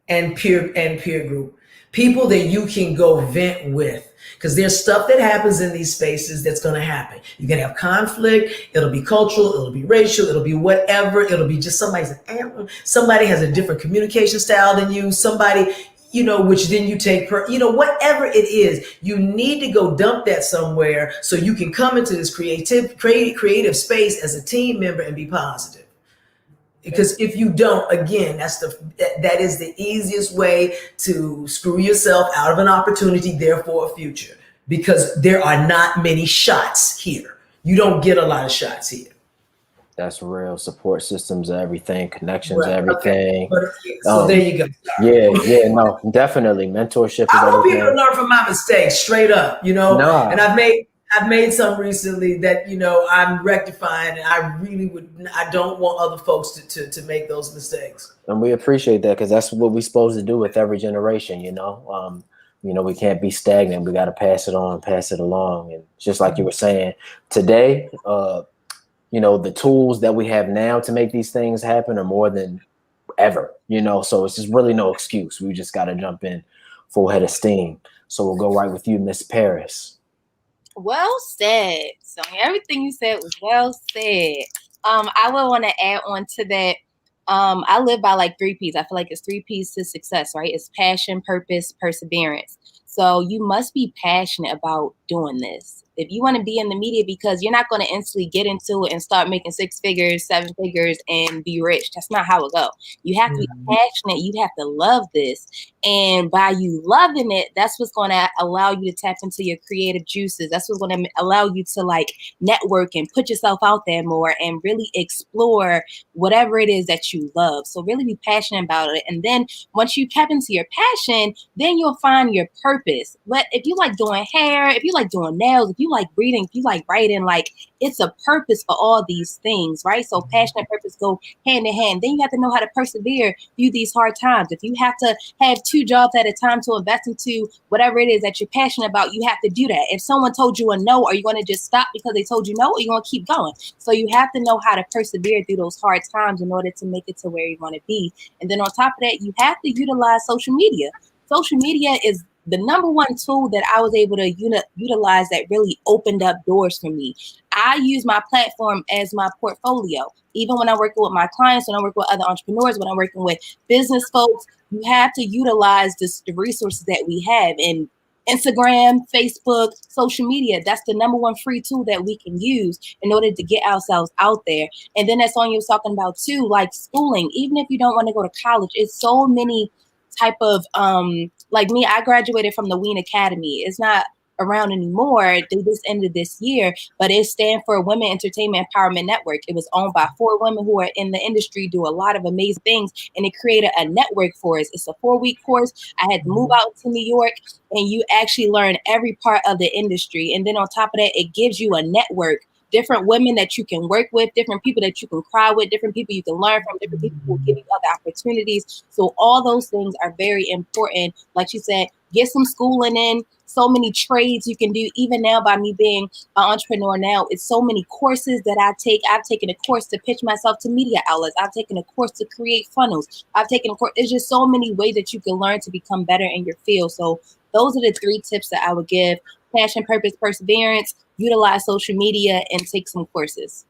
and peer group. People that you can go vent with, because there's stuff that happens in these spaces that's going to happen. You're going to have conflict. It'll be cultural. It'll be racial. It'll be whatever. It'll be just somebody has a different communication style than you. Somebody, you know, which then you take whatever it is, you need to go dump that somewhere so you can come into this creative space as a team member and be positive. Because if you don't, again, that is the easiest way to screw yourself out of an opportunity, therefore a future. Because there are not many shots here. You don't get a lot of shots here. That's real. Support systems, everything, connections, everything. Okay. So there you go. Yeah, no, definitely. Mentorship is I want everything. people to learn from my mistakes, straight up, you know. Nah. And I've made some recently that, you know, I'm rectifying, and I don't want other folks to make those mistakes. And we appreciate that, because that's what we're supposed to do with every generation, you know. You know, we can't be stagnant. We got to pass it on, pass it along. And just like you were saying today, you know, the tools that we have now to make these things happen are more than ever, you know. So it's just really no excuse. We just got to jump in full head of steam. So we'll go right with you, Miss Paris. Well said. So everything you said was well said. I would want to add on to that. I live by like 3 P's. I feel like it's 3 P's to success, right? It's passion, purpose, perseverance. So you must be passionate about doing this. If you want to be in the media, because you're not going to instantly get into it and start making 6 figures, 7 figures, and be rich. That's not how it goes. You have to be passionate. You have to love this. And by you loving it, that's what's going to allow you to tap into your creative juices. That's what's going to allow you to like network and put yourself out there more and really explore whatever it is that you love. So really be passionate about it. And then once you tap into your passion, then you'll find your purpose. But if you like doing hair, if you like doing nails, if you like reading, if you like writing, like it's a purpose for all these things, right? So passion and purpose go hand in hand. Then you have to know how to persevere through these hard times. If you have to have 2 jobs at a time to invest into whatever it is that you're passionate about, you have to do that. If someone told you a no, are you going to just stop because they told you no, or you going to keep going? So you have to know how to persevere through those hard times in order to make it to where you want to be. And then on top of that, you have to utilize social media. Social media is the number one tool that I was able to utilize that really opened up doors for me. I use my platform as my portfolio. Even when I'm working with my clients, when I'm working with other entrepreneurs, when I'm working with business folks, you have to utilize the resources that we have. And Instagram, Facebook, social media, that's the number one free tool that we can use in order to get ourselves out there. And then that's Sonja was talking about too, like schooling. Even if you don't want to go to college, it's so many type of like me, I graduated from the Ween Academy. It's not around anymore. They just ended this year, but it stands for Women Entertainment Empowerment Network. It was owned by 4 women who are in the industry, do a lot of amazing things, and it created a network for us. It's a 4-week course. I had to move out to New York, and you actually learn every part of the industry. And then on top of that, it gives you a network. Different women that you can work with, different people that you can cry with, different people you can learn from, different people who will give you other opportunities. So all those things are very important. Like you said, get some schooling in. So many trades you can do. Even now, by me being an entrepreneur now, it's so many courses that I take. I've taken a course to pitch myself to media outlets. I've taken a course to create funnels. I've taken a course. There's just so many ways that you can learn to become better in your field. So those are the 3 tips that I would give: passion, purpose, perseverance, utilize social media, and take some courses.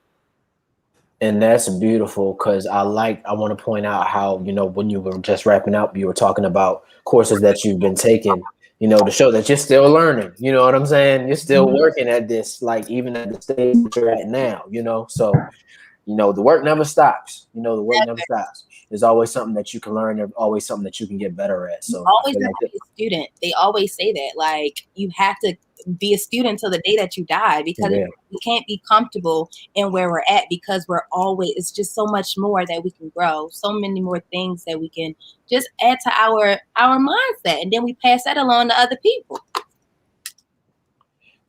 And that's beautiful, because I want to point out how, you know, when you were just wrapping up, you were talking about courses that you've been taking, you know, to show that you're still learning. You know what I'm saying? You're still working at this, like even at the stage that you're at now, you know. So the work never stops. The work never stops. There's always something that you can learn. There's always something that you can get better at. So always have to be a student. They always say that, like, you have to be a student until the day that you die, because we can't be comfortable in where we're at, because it's just so much more that we can grow, so many more things that we can just add to our mindset, and then we pass that along to other people.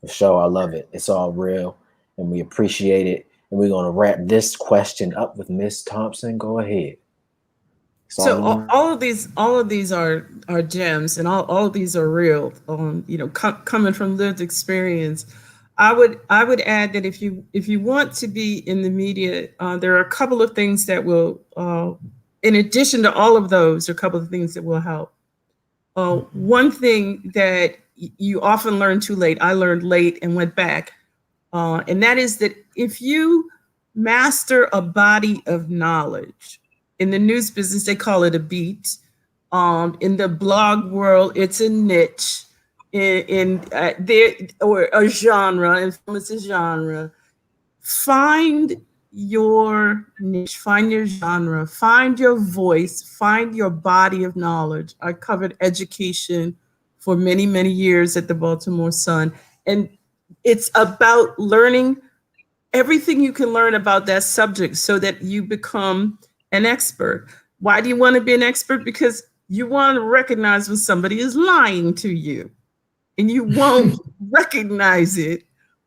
For sure. I love it. It's all real and we appreciate it. And we're going to wrap this question up with Miss Thompson. Go ahead. So all of these are gems, and all of these are real. Coming from lived experience, I would add that if you want to be in the media, there are a couple of things that will, in addition to all of those, a couple of things that will help. One thing that you often learn too late, I learned late and went back, and that is that if you master a body of knowledge, in the news business, they call it a beat. In the blog world, it's a niche. Or a genre. It's a genre. Find your niche. Find your genre. Find your voice. Find your body of knowledge. I covered education for many, many years at the Baltimore Sun, and it's about learning everything you can learn about that subject so that you become an expert. Why do you want to be an expert? Because you want to recognize when somebody is lying to you, and you won't recognize it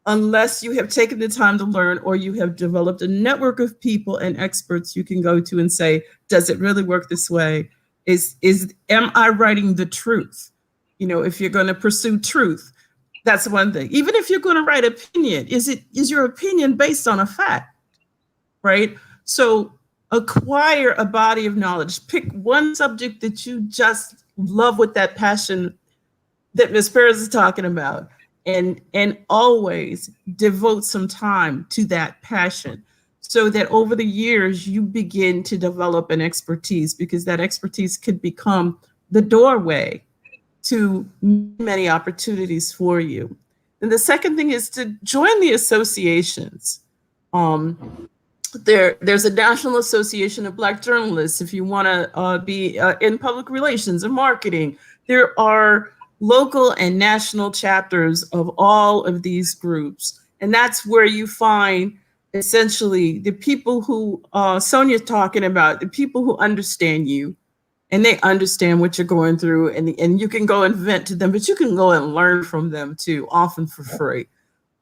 unless you have taken the time to learn, or you have developed a network of people and experts you can go to and say, does it really work this way? Am I writing the truth? If you're going to pursue truth, that's one thing. Even if you're going to write opinion, is your opinion based on a fact, right? So acquire a body of knowledge. Pick one subject that you just love with that passion that Ms. Perez is talking about, and always devote some time to that passion, so that over the years you begin to develop an expertise, because that expertise could become the doorway to many opportunities for you. And the second thing is to join the associations. There's a National Association of Black Journalists if you want to be in public relations and marketing. There are local and national chapters of all of these groups. And that's where you find essentially the people who Sonja's talking about, the people who understand you, and they understand what you're going through, and you can go and vent to them, but you can go and learn from them too, often for free.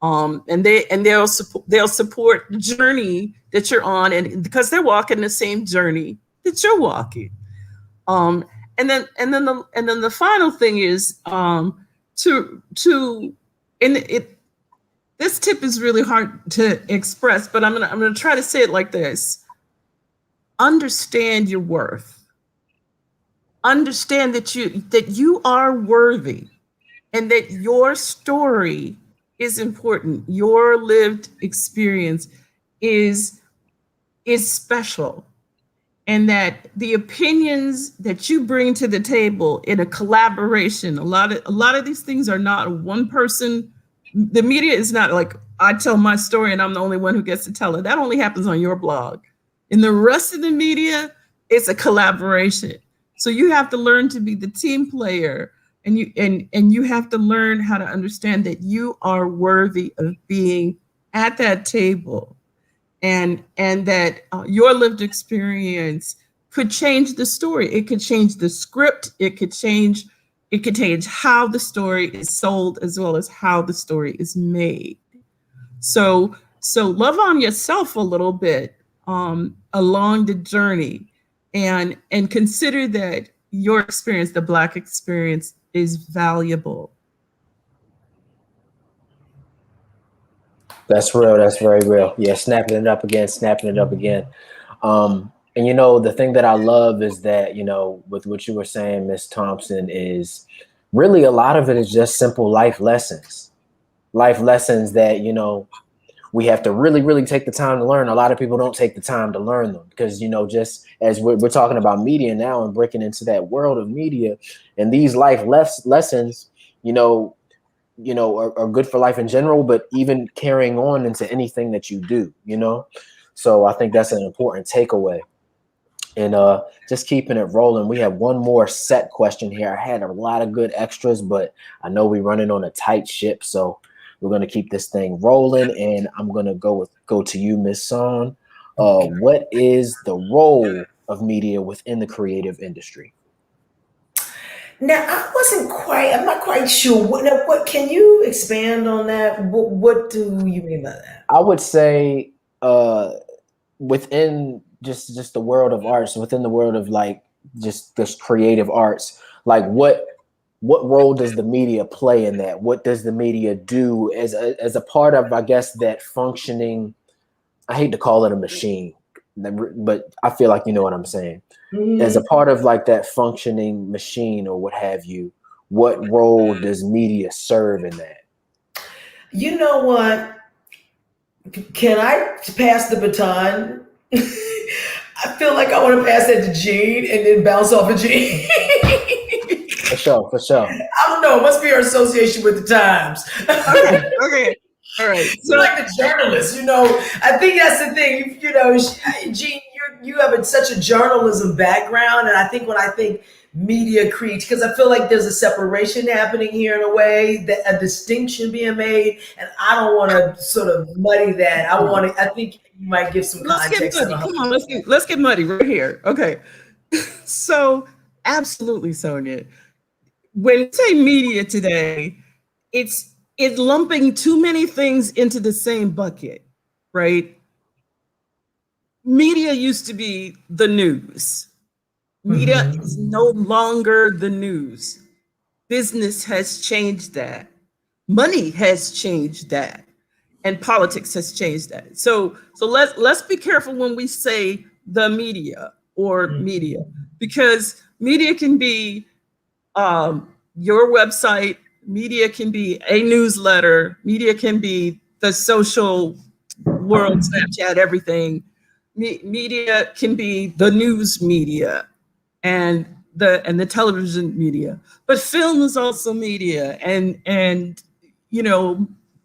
And they'll support the journey that you're on, and because they're walking the same journey that you're walking. And then the final thing is this tip is really hard to express, but I'm gonna try to say it like this: understand your worth. Understand that you are worthy, and that your story is important. Your lived experience is special, and that the opinions that you bring to the table in a collaboration, a lot of these things are not one person. The media is not like I tell my story and I'm the only one who gets to tell it. That only happens on your blog. In the rest of the media, it's a collaboration. So you have to learn to be the team player, and you have to learn how to understand that you are worthy of being at that table, and that your lived experience could change the story. It could change the script. It could change how the story is sold, as well as how the story is made. So love on yourself a little bit along the journey. And consider that your experience, the Black experience, is valuable. That's real. That's very real. Yeah, snapping it up again. And the thing that I love is that, with what you were saying, Miss Thompson, is really a lot of it is just simple life lessons that, we have to really, really take the time to learn. A lot of people don't take the time to learn them because, just as we're talking about media now and breaking into that world of media, and these life lessons, are good for life in general, but even carrying on into anything that you do, So I think that's an important takeaway. And just keeping it rolling, we have one more set question here. I had a lot of good extras, but I know we're running on a tight ship, so we're going to keep this thing rolling. And I'm going to go to you, Miss Sohn. What is the role of media within the creative industry? Now, I'm not quite sure. What can you expand on that? What do you mean by that? I would say within just the world of arts, within the world of like just this creative arts, like what role does the media play in that? What does the media do as a part of, I guess, that functioning? I hate to call it a machine, but I feel like you know what I'm saying. Mm-hmm. As a part of like that functioning machine or what have you, what role does media serve in that? You know what? Can I pass the baton? I feel like I want to pass that to Gene and then bounce off of Gene. For sure. I don't know. It must be our association with the Times. Okay. All right. So, you're like the journalist, I think that's the thing. Gene, you have such a journalism background, and I think when I think media creates, because I feel like there's a separation happening here in a way, that a distinction being made, and I don't want to sort of muddy that. I think you might give some context. Come on, let's get muddy right here. Okay. So absolutely, Sonja. When you say media today, it's lumping too many things into the same bucket, right? Media used to be the news. Media is no longer the news. Business has changed that. Money has changed that. And politics has changed that. So let's be careful when we say the media or media, because media can be your website, media can be a newsletter, media can be the social world, Snapchat, everything. Media can be the news media and the television media, but film is also media, and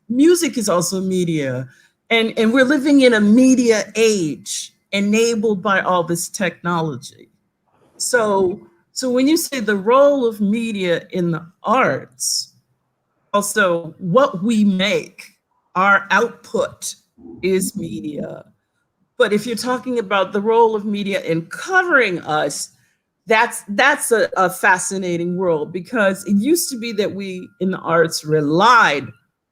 music is also media, and we're living in a media age enabled by all this technology. So when you say the role of media in the arts, also what we make, our output is media. But if you're talking about the role of media in covering us, that's a fascinating world, because it used to be that we in the arts relied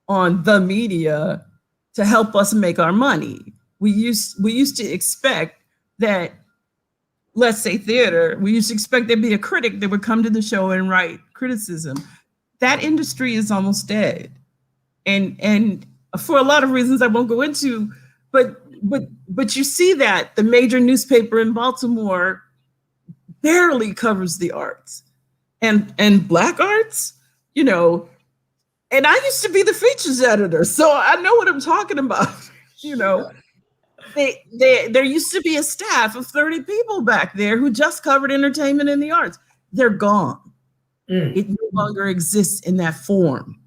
on the media to help us make our money. We used to expect that, let's say theater, we used to expect there'd be a critic that would come to the show and write criticism. That industry is almost dead. And for a lot of reasons I won't go into, but you see that the major newspaper in Baltimore barely covers the arts and Black arts, and I used to be the features editor, so I know what I'm talking about. There used to be a staff of 30 people back there who just covered entertainment and the arts. They're gone. It no longer exists in that form,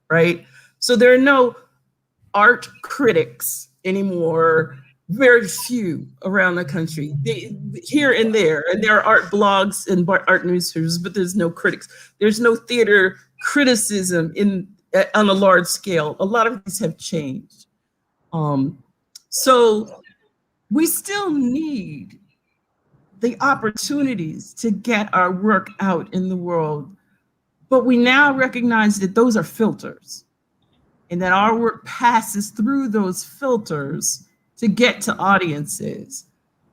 right? So there are no art critics anymore, very few around the country, here and there. And there are art blogs and art newspapers, but there's no critics. There's no theater criticism on a large scale. A lot of these have changed. So we still need the opportunities to get our work out in the world, but we now recognize that those are filters, and that our work passes through those filters to get to audiences.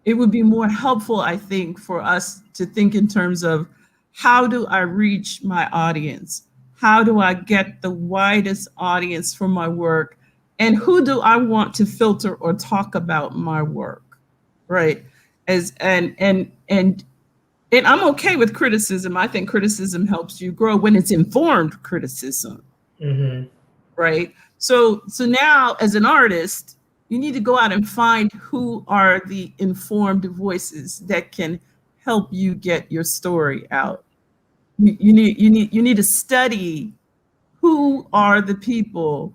It would be more helpful, I think, for us to think in terms of, how do I reach my audience? How do I get the widest audience for my work? And who do I want to filter or talk about my work, right? And I'm okay with criticism. I think criticism helps you grow when it's informed criticism, right? So now, as an artist, you need to go out and find who are the informed voices that can help you get your story out. You need to study who are the people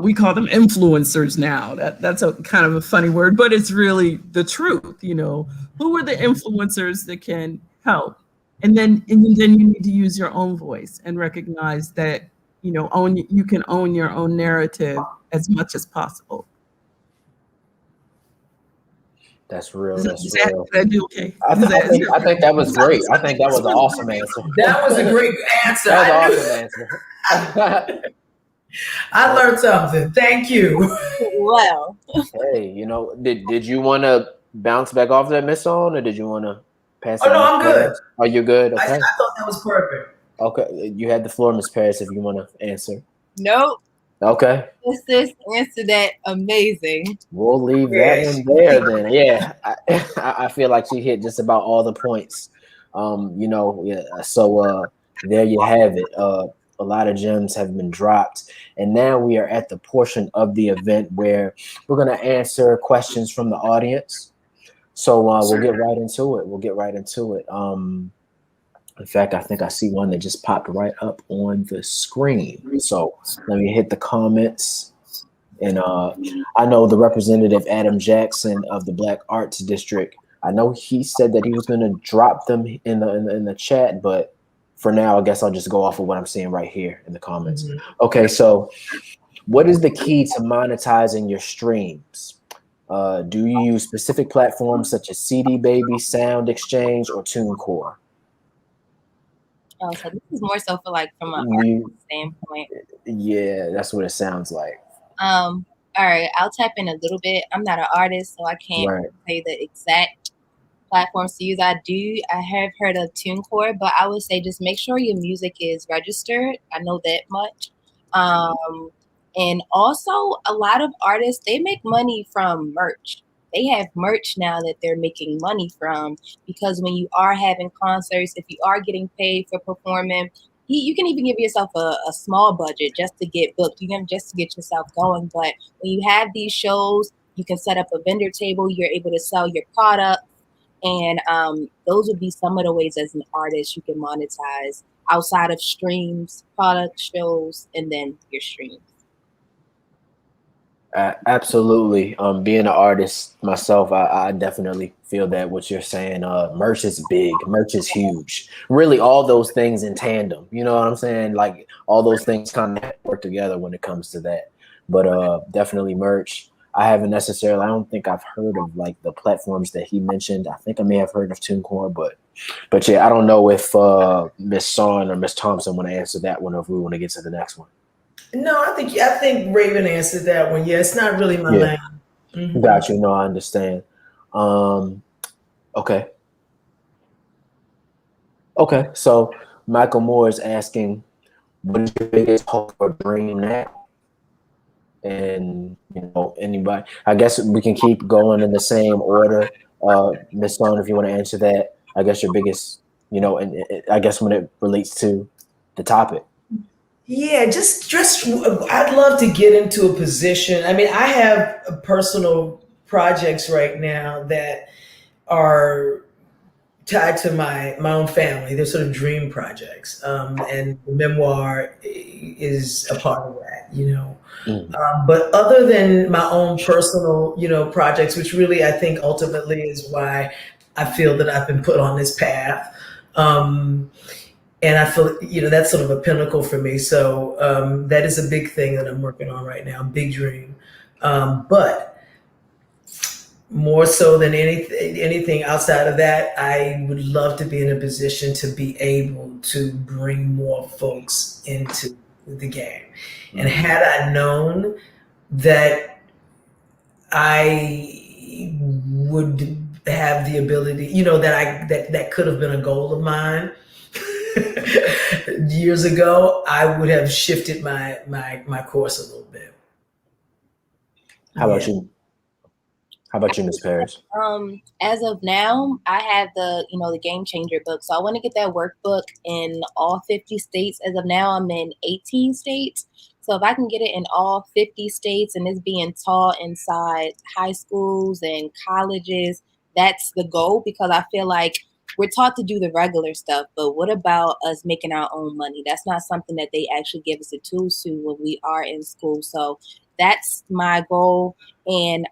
We call them influencers now. That's a kind of a funny word, but it's really the truth. Who are the influencers that can help? And then you need to use your own voice and recognize that, you can own your own narrative as much as possible. That's real. Is That's that, real. did I do okay? I think that was great. I think that was an awesome answer. That was a great answer. That was an awesome answer. I learned something. Thank you. Well, Hey, did you want to bounce back off that, Miss Sohn, or did you want to pass it? Oh, no, I'm good. Are you good? Okay. I thought that was perfect. Okay, you had the floor, Miss Paris, if you want to answer. nope. Okay. Sis answered that amazing. We'll leave that one there then. Yeah, I feel like she hit just about all the points. Yeah. So there you have it. A lot of gems have been dropped, and now we are at the portion of the event where we're going to answer questions from the audience. So we'll get right into it. In fact, I think I see one that just popped right up on the screen. So let me hit the comments. And I know the representative Adam Jackson of the Black Arts District. I know he said that he was going to drop them in the chat, but for now, I guess I'll just go off of what I'm seeing right here in the comments. Mm-hmm. Okay, so what is the key to monetizing your streams? Do you use specific platforms such as CD Baby, Sound Exchange, or TuneCore? Oh, so this is more so for from an artist standpoint. Yeah, that's what it sounds like. All right, I'll tap in a little bit. I'm not an artist, so I can't say the exact platforms to use. I have heard of TuneCore, but I would say just make sure your music is registered. I know that much. And also a lot of artists, they make money from merch. They have merch now that they're making money from, because when you are having concerts, if you are getting paid for performing, you can even give yourself a small budget just to get booked. You can just to get yourself going. But when you have these shows, you can set up a vendor table. You're able to sell your product. And those would be some of the ways as an artist you can monetize outside of streams, product, shows, and then your streams. Absolutely. Being an artist myself, I definitely feel that what you're saying. Merch is big. Merch is huge. Really, all those things in tandem. You know what I'm saying? Like all those things kind of work together when it comes to that. But definitely merch. I don't think I've heard of like the platforms that he mentioned. I think I may have heard of TuneCore, but yeah, I don't know if Miss Sohn or Miss Thompson want to answer that one, or if we want to get to the next one. No, I think Raven answered that one. Yeah, it's not really my lane. Mm-hmm. Got you. No, I understand. Okay. So Michael Moore is asking, what is your biggest hope or dream now? And anybody, I guess we can keep going in the same order. Miss Sohn, if you want to answer that, I guess your biggest, and I guess when it relates to the topic. Yeah, just I'd love to get into a position. I mean, I have personal projects right now that are tied to my own family. They're sort of dream projects, and the memoir is a part of that. But other than my own personal, projects, which really I think ultimately is why I feel that I've been put on this path. And I feel, that's sort of a pinnacle for me. So that is a big thing that I'm working on right now, big dream. But more so than anything outside of that, I would love to be in a position to be able to bring more folks into the game. Mm-hmm. And had I known that I would have the ability, that could have been a goal of mine years ago, I would have shifted my course a little bit. How about you? How about you, Ms. Paris? As of now, I have the Game Changer book. So I want to get that workbook in all 50 states. As of now, I'm in 18 states. So if I can get it in all 50 states and it's being taught inside high schools and colleges, that's the goal, because I feel like we're taught to do the regular stuff, but what about us making our own money? That's not something that they actually give us the tools to when we are in school. So that's my goal. And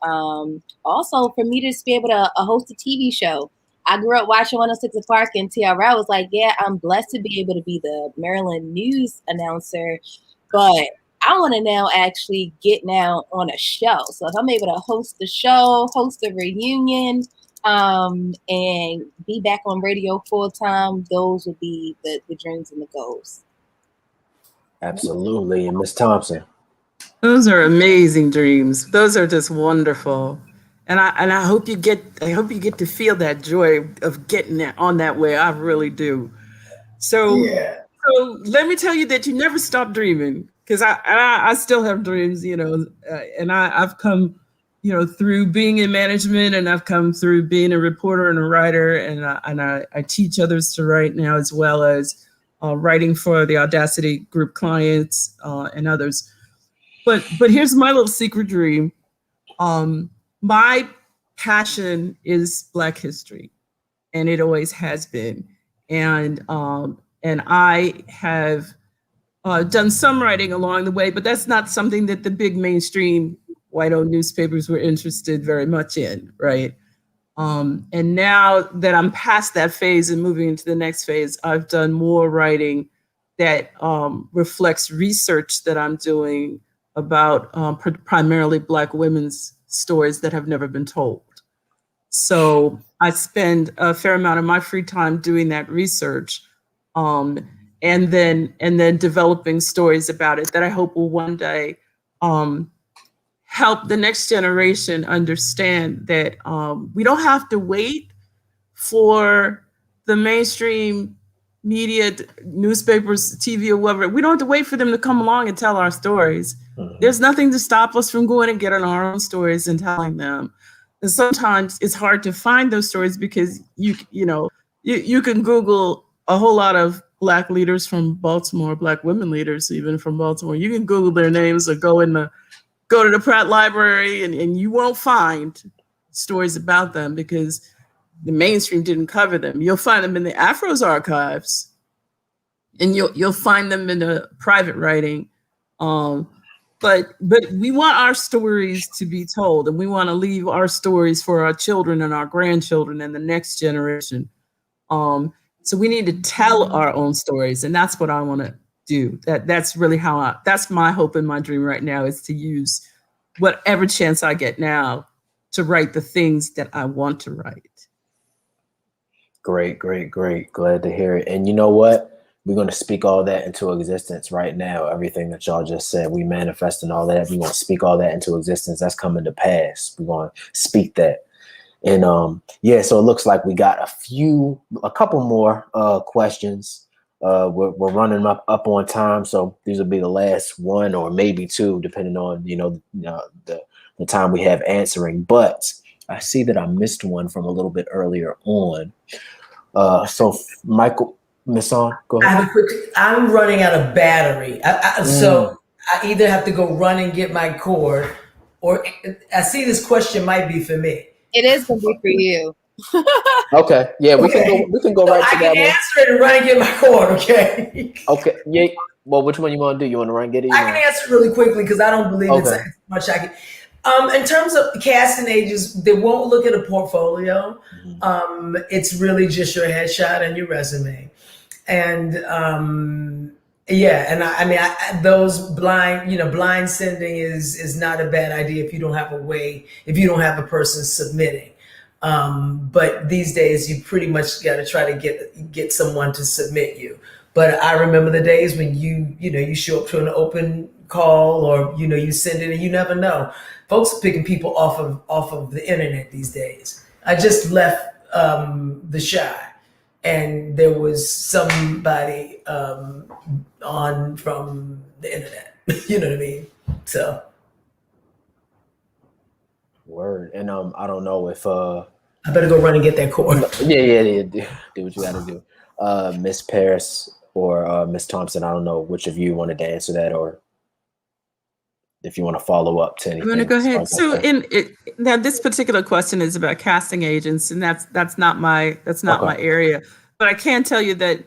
also for me to just be able to host a TV show. I grew up watching 106 Park, and TRL was like, yeah, I'm blessed to be able to be the Maryland news announcer, but I want to now actually get now on a show. So if I'm able to host the show, host a reunion, and be back on radio full time, those would be the dreams and the goals. Absolutely. And Miss Thompson. Those are amazing dreams. Those are just wonderful. And I hope you get to feel that joy of getting on that way. I really do. So let me tell you that you never stop dreaming, because I still have dreams, and I've come, through being in management, and I've come through being a reporter and a writer, and I teach others to write now, as well as writing for the Audacity Group clients and others. But here's my little secret dream. My passion is Black history, and it always has been. And I have done some writing along the way, but that's not something that the big mainstream white-owned newspapers were interested very much in, right? And now that I'm past that phase and moving into the next phase, I've done more writing that reflects research that I'm doing about primarily Black women's stories that have never been told. So I spend a fair amount of my free time doing that research, and then developing stories about it that I hope will one day help the next generation understand that we don't have to wait for the mainstream media, newspapers, TV, or whatever. We don't have to wait for them to come along and tell our stories. Mm-hmm. There's nothing to stop us from going and getting our own stories and telling them. And sometimes it's hard to find those stories because you can Google a whole lot of Black leaders from Baltimore, Black women leaders even from Baltimore. You can Google their names or go to the Pratt Library and you won't find stories about them because the mainstream didn't cover them. You'll find them in the Afro's archives, and you'll find them in the private writing. But we want our stories to be told, and we want to leave our stories for our children and our grandchildren and the next generation. So we need to tell our own stories, and that's what I want to do. That's really that's my hope and my dream right now, is to use whatever chance I get now to write the things that I want to write. Great. Glad to hear it. And you know what? We're going to speak all that into existence right now. Everything that y'all just said, we manifesting all that. We're going to speak all that into existence. That's coming to pass. We're going to speak that. And so it looks like we got a couple more questions. We're running up on time, so these will be the last one or maybe two, depending on the time we have answering. But I see that I missed one from a little bit earlier on. So Michael, Miss Sohn, go ahead. I'm running out of battery, so I either have to go run and get my cord, or I see this question might be for me. It is going to be for you. Okay. Yeah, we can go right to that one. I can answer it and run and get my cord, okay? Okay. Yeah. Well, which one you want to do? You want to run and get it? I can answer really quickly because I don't believe it's much I can. In terms of casting ages, they won't look at a portfolio. Mm-hmm. It's really just your headshot and your resume. And those blind sending is not a bad idea if you don't have a person submitting. But these days you pretty much got to try to get someone to submit you. But I remember the days when you show up to an open call, or you send it and you never know. Folks are picking people off of the internet these days. I just left the Shy, and there was somebody on from the internet. You know what I mean? So. Word. And I don't know if I better go run and get that cord. Yeah. Do what you got to do. Miss Paris or Miss Thompson, I don't know which of you wanted to answer that, or if you want to follow up to anything. I'm going to go ahead. So now this particular question is about casting agents, and that's not my my area. But I can tell you that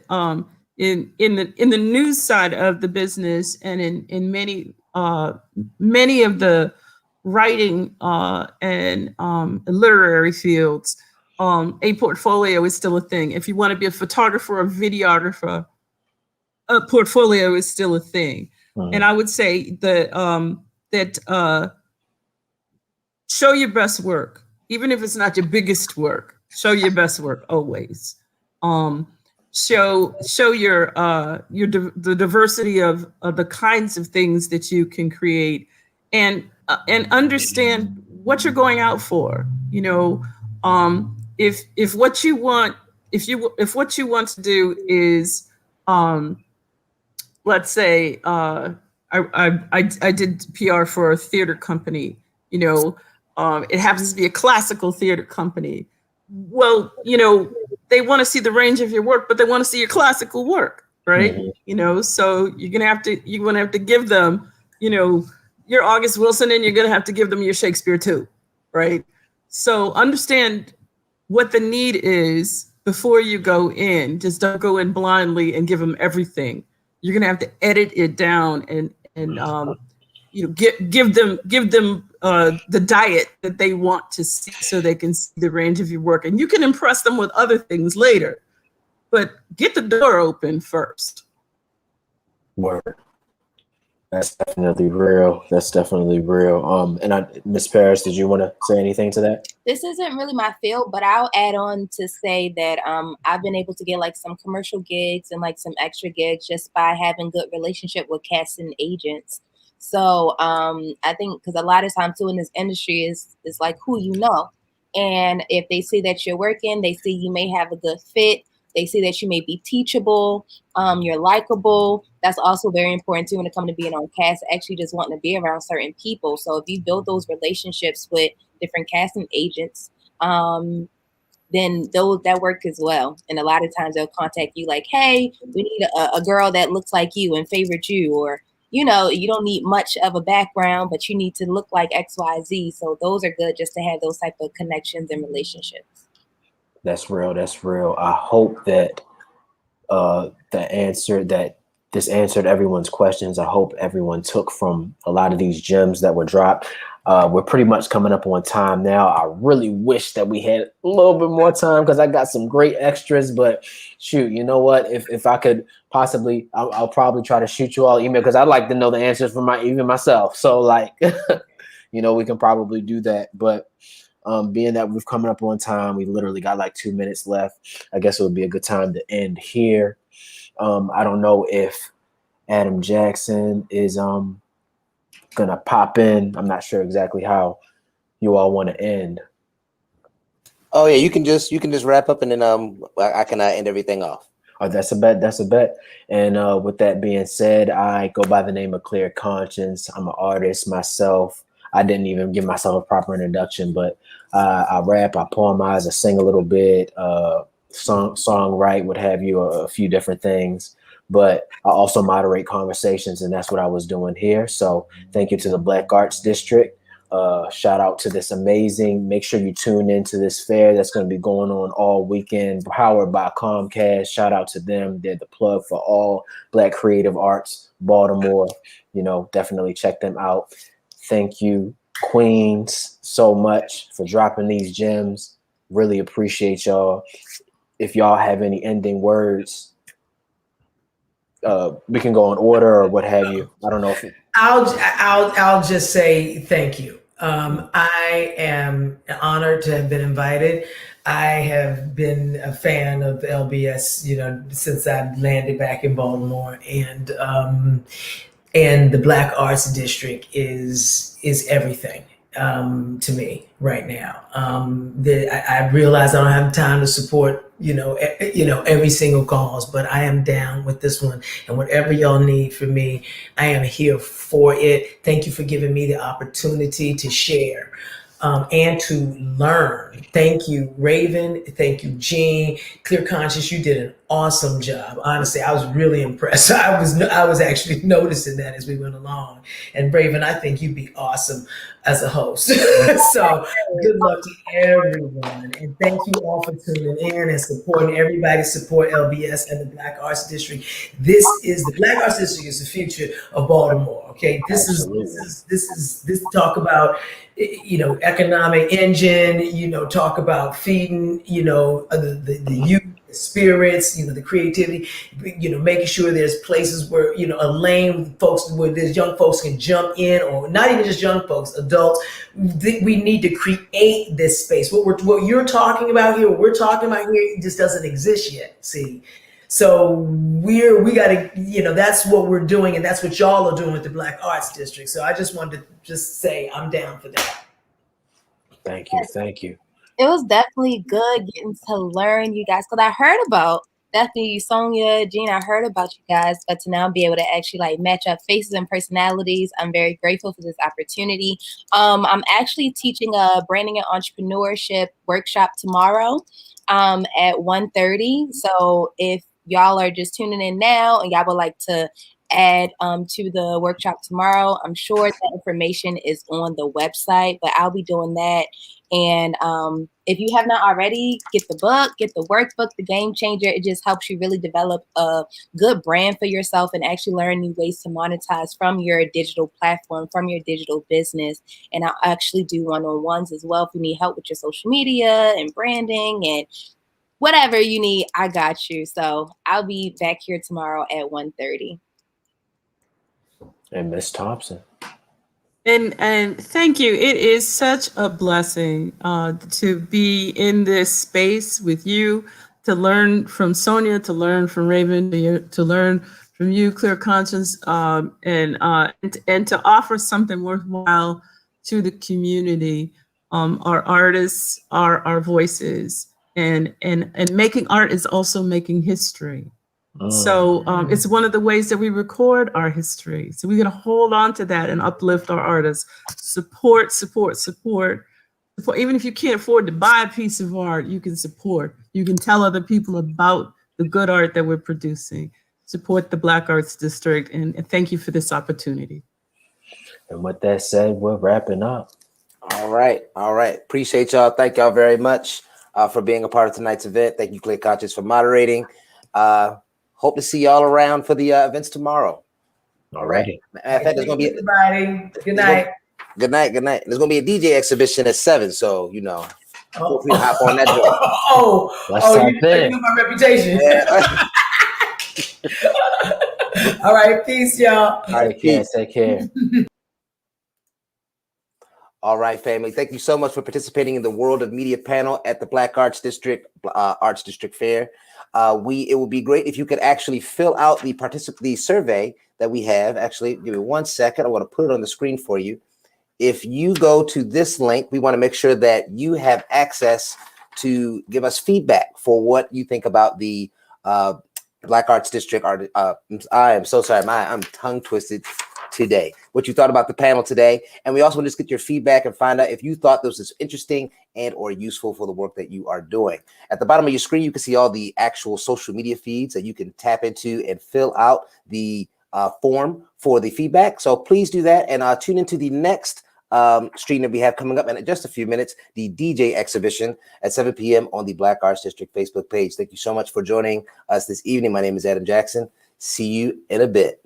in the news side of the business, and in many of the writing and literary fields, a portfolio is still a thing. If you want to be a photographer or videographer, a portfolio is still a thing. Mm-hmm. And I would say that show your best work, even if it's not your biggest work. Show your best work always. Show your the diversity of the kinds of things that you can create, and understand what you're going out for. You know, if what you want to do is, let's say, I did PR for a theater company. You know, it happens to be a classical theater company. Well, you know, they want to see the range of your work, but they want to see your classical work, right? Mm-hmm. You know, so you're gonna have to give them, you know, your August Wilson, and you're gonna have to give them your Shakespeare too, right? So understand what the need is before you go in. Just don't go in blindly and give them everything. You're gonna have to edit it down and you know, give them the diet that they want to see, so they can see the range of your work, and you can impress them with other things later, but get the door open first. Word. That's definitely real. And Ms. Paris, did you want to say anything to that? This isn't really my field, but I'll add on to say that I've been able to get like some commercial gigs and like some extra gigs just by having good relationship with casting agents. So I think because a lot of times too in this industry is like who you know. And if they see that you're working, they see you may have a good fit. They see that you may be teachable, you're likable. That's also very important too when it comes to being on cast, actually just wanting to be around certain people. So if you build those relationships with different casting agents, then that work as well. And a lot of times they'll contact you like, hey, we need a girl that looks like you and favorite you, or you know, you don't need much of a background, but you need to look like XYZ. So those are good just to have those type of connections and relationships. That's real. I hope that this answered everyone's questions. I hope everyone took from a lot of these gems that were dropped. We're pretty much coming up on time now. I really wish that we had a little bit more time because I got some great extras, but shoot, you know what? If I could possibly, I'll probably try to shoot you all email because I'd like to know the answers for even myself. So like, you know, we can probably do that. But being that we've coming up on time, we literally got like 2 minutes left. I guess it would be a good time to end here. I don't know if Adam Jackson is gonna pop in. I'm not sure exactly how you all want to end. Oh yeah, you can just wrap up and then I can end everything off. Oh, that's a bet. And with that being said, I go by the name of Clear Conscience. I'm an artist myself. I didn't even give myself a proper introduction, but I rap, I poemize, I sing a little bit, songwrite, what have you, a few different things. But I also moderate conversations, and that's what I was doing here. So thank you to the Black Arts District. Shout out to this amazing. Make sure you tune into this fair that's going to be going on all weekend, powered by Comcast. Shout out to them. They're the plug for all Black creative arts, Baltimore. You know, definitely check them out. Thank you, Queens, so much for dropping these gems. Really appreciate y'all. If y'all have any ending words, we can go in order or what have you. I don't know if I'll just say thank you. I am honored to have been invited. I have been a fan of LBS, you know, since I landed back in Baltimore, and the Black Arts District is everything to me right now. I realize I don't have time to support every single cause, but I am down with this one, and whatever y'all need from me, I am here for it. Thank you for giving me the opportunity to share and to learn. Thank you, Raven. Thank you, Jean. Clear Conscious, you did an awesome job. Honestly, I was really impressed. I was actually noticing that as we went along. And Braven, I think you'd be awesome as a host. So good luck to everyone. And thank you all for tuning in and supporting. Everybody support LBS and the Black Arts District. This Black Arts District is the future of Baltimore. Okay. This talk about, economic engine, talk about feeding, the youth, the spirits, the creativity, making sure there's places where, a lane folks, where there's young folks can jump in, or not even just young folks, adults. We need to create this space. What you're talking about here, what we're talking about here, it just doesn't exist yet. See? So we got to, that's what we're doing, and that's what y'all are doing with the Black Arts District. So I just wanted to just say I'm down for that. Thank you. It was definitely good getting to learn you guys, because I heard about definitely Sonja, Jean, I heard about you guys, but to now be able to actually match up faces and personalities, I'm very grateful for this opportunity. I'm actually teaching a branding and entrepreneurship workshop tomorrow at 1:30. So if y'all are just tuning in now and y'all would like to add to the workshop tomorrow, I'm sure that information is on the website, but I'll be doing that. And if you have not already, get the book, get the workbook, The Game Changer. It just helps you really develop a good brand for yourself and actually learn new ways to monetize from your digital platform, from your digital business. And I'll actually do one-on-ones as well if you need help with your social media and branding and whatever you need, I got you. So I'll be back here tomorrow at 1:30. And Miss Thompson. And thank you. It is such a blessing to be in this space with you, to learn from Sonja, to learn from Raven, to learn from you, Clear Conscience, and to offer something worthwhile to the community. Our artists are our voices, and making art is also making history. So it's one of the ways that we record our history. So we're going to hold on to that and uplift our artists. Support. Even if you can't afford to buy a piece of art, you can support. You can tell other people about the good art that we're producing. Support the Black Arts District, and thank you for this opportunity. And with that said, we're wrapping up. All right. Appreciate y'all. Thank y'all very much for being a part of tonight's event. Thank you, Clear Conscience, for moderating. Hope to see y'all around for the events tomorrow. All righty. In fact, there's going to be everybody. Good night. Good night. There's going to be a DJ exhibition at 7, so feel free to hop on that door. You know my reputation. Yeah. All right, peace, y'all. All right, peace. Take care. All right, family. Thank you so much for participating in the World of Media panel at the Black Arts District Fair. It would be great if you could actually fill out the survey that we have. Actually, give me 1 second. I want to put it on the screen for you. If you go to this link, we want to make sure that you have access to give us feedback for what you think about the Black Arts District. I am so sorry. I'm tongue twisted today. What you thought about the panel today. And we also want to just get your feedback and find out if you thought this was interesting and or useful for the work that you are doing. At the bottom of your screen, you can see all the actual social media feeds that you can tap into and fill out the form for the feedback. So please do that and tune into the next stream that we have coming up in just a few minutes, the DJ exhibition at 7 p.m. on the Black Arts District Facebook page. Thank you so much for joining us this evening. My name is Adam Jackson. See you in a bit.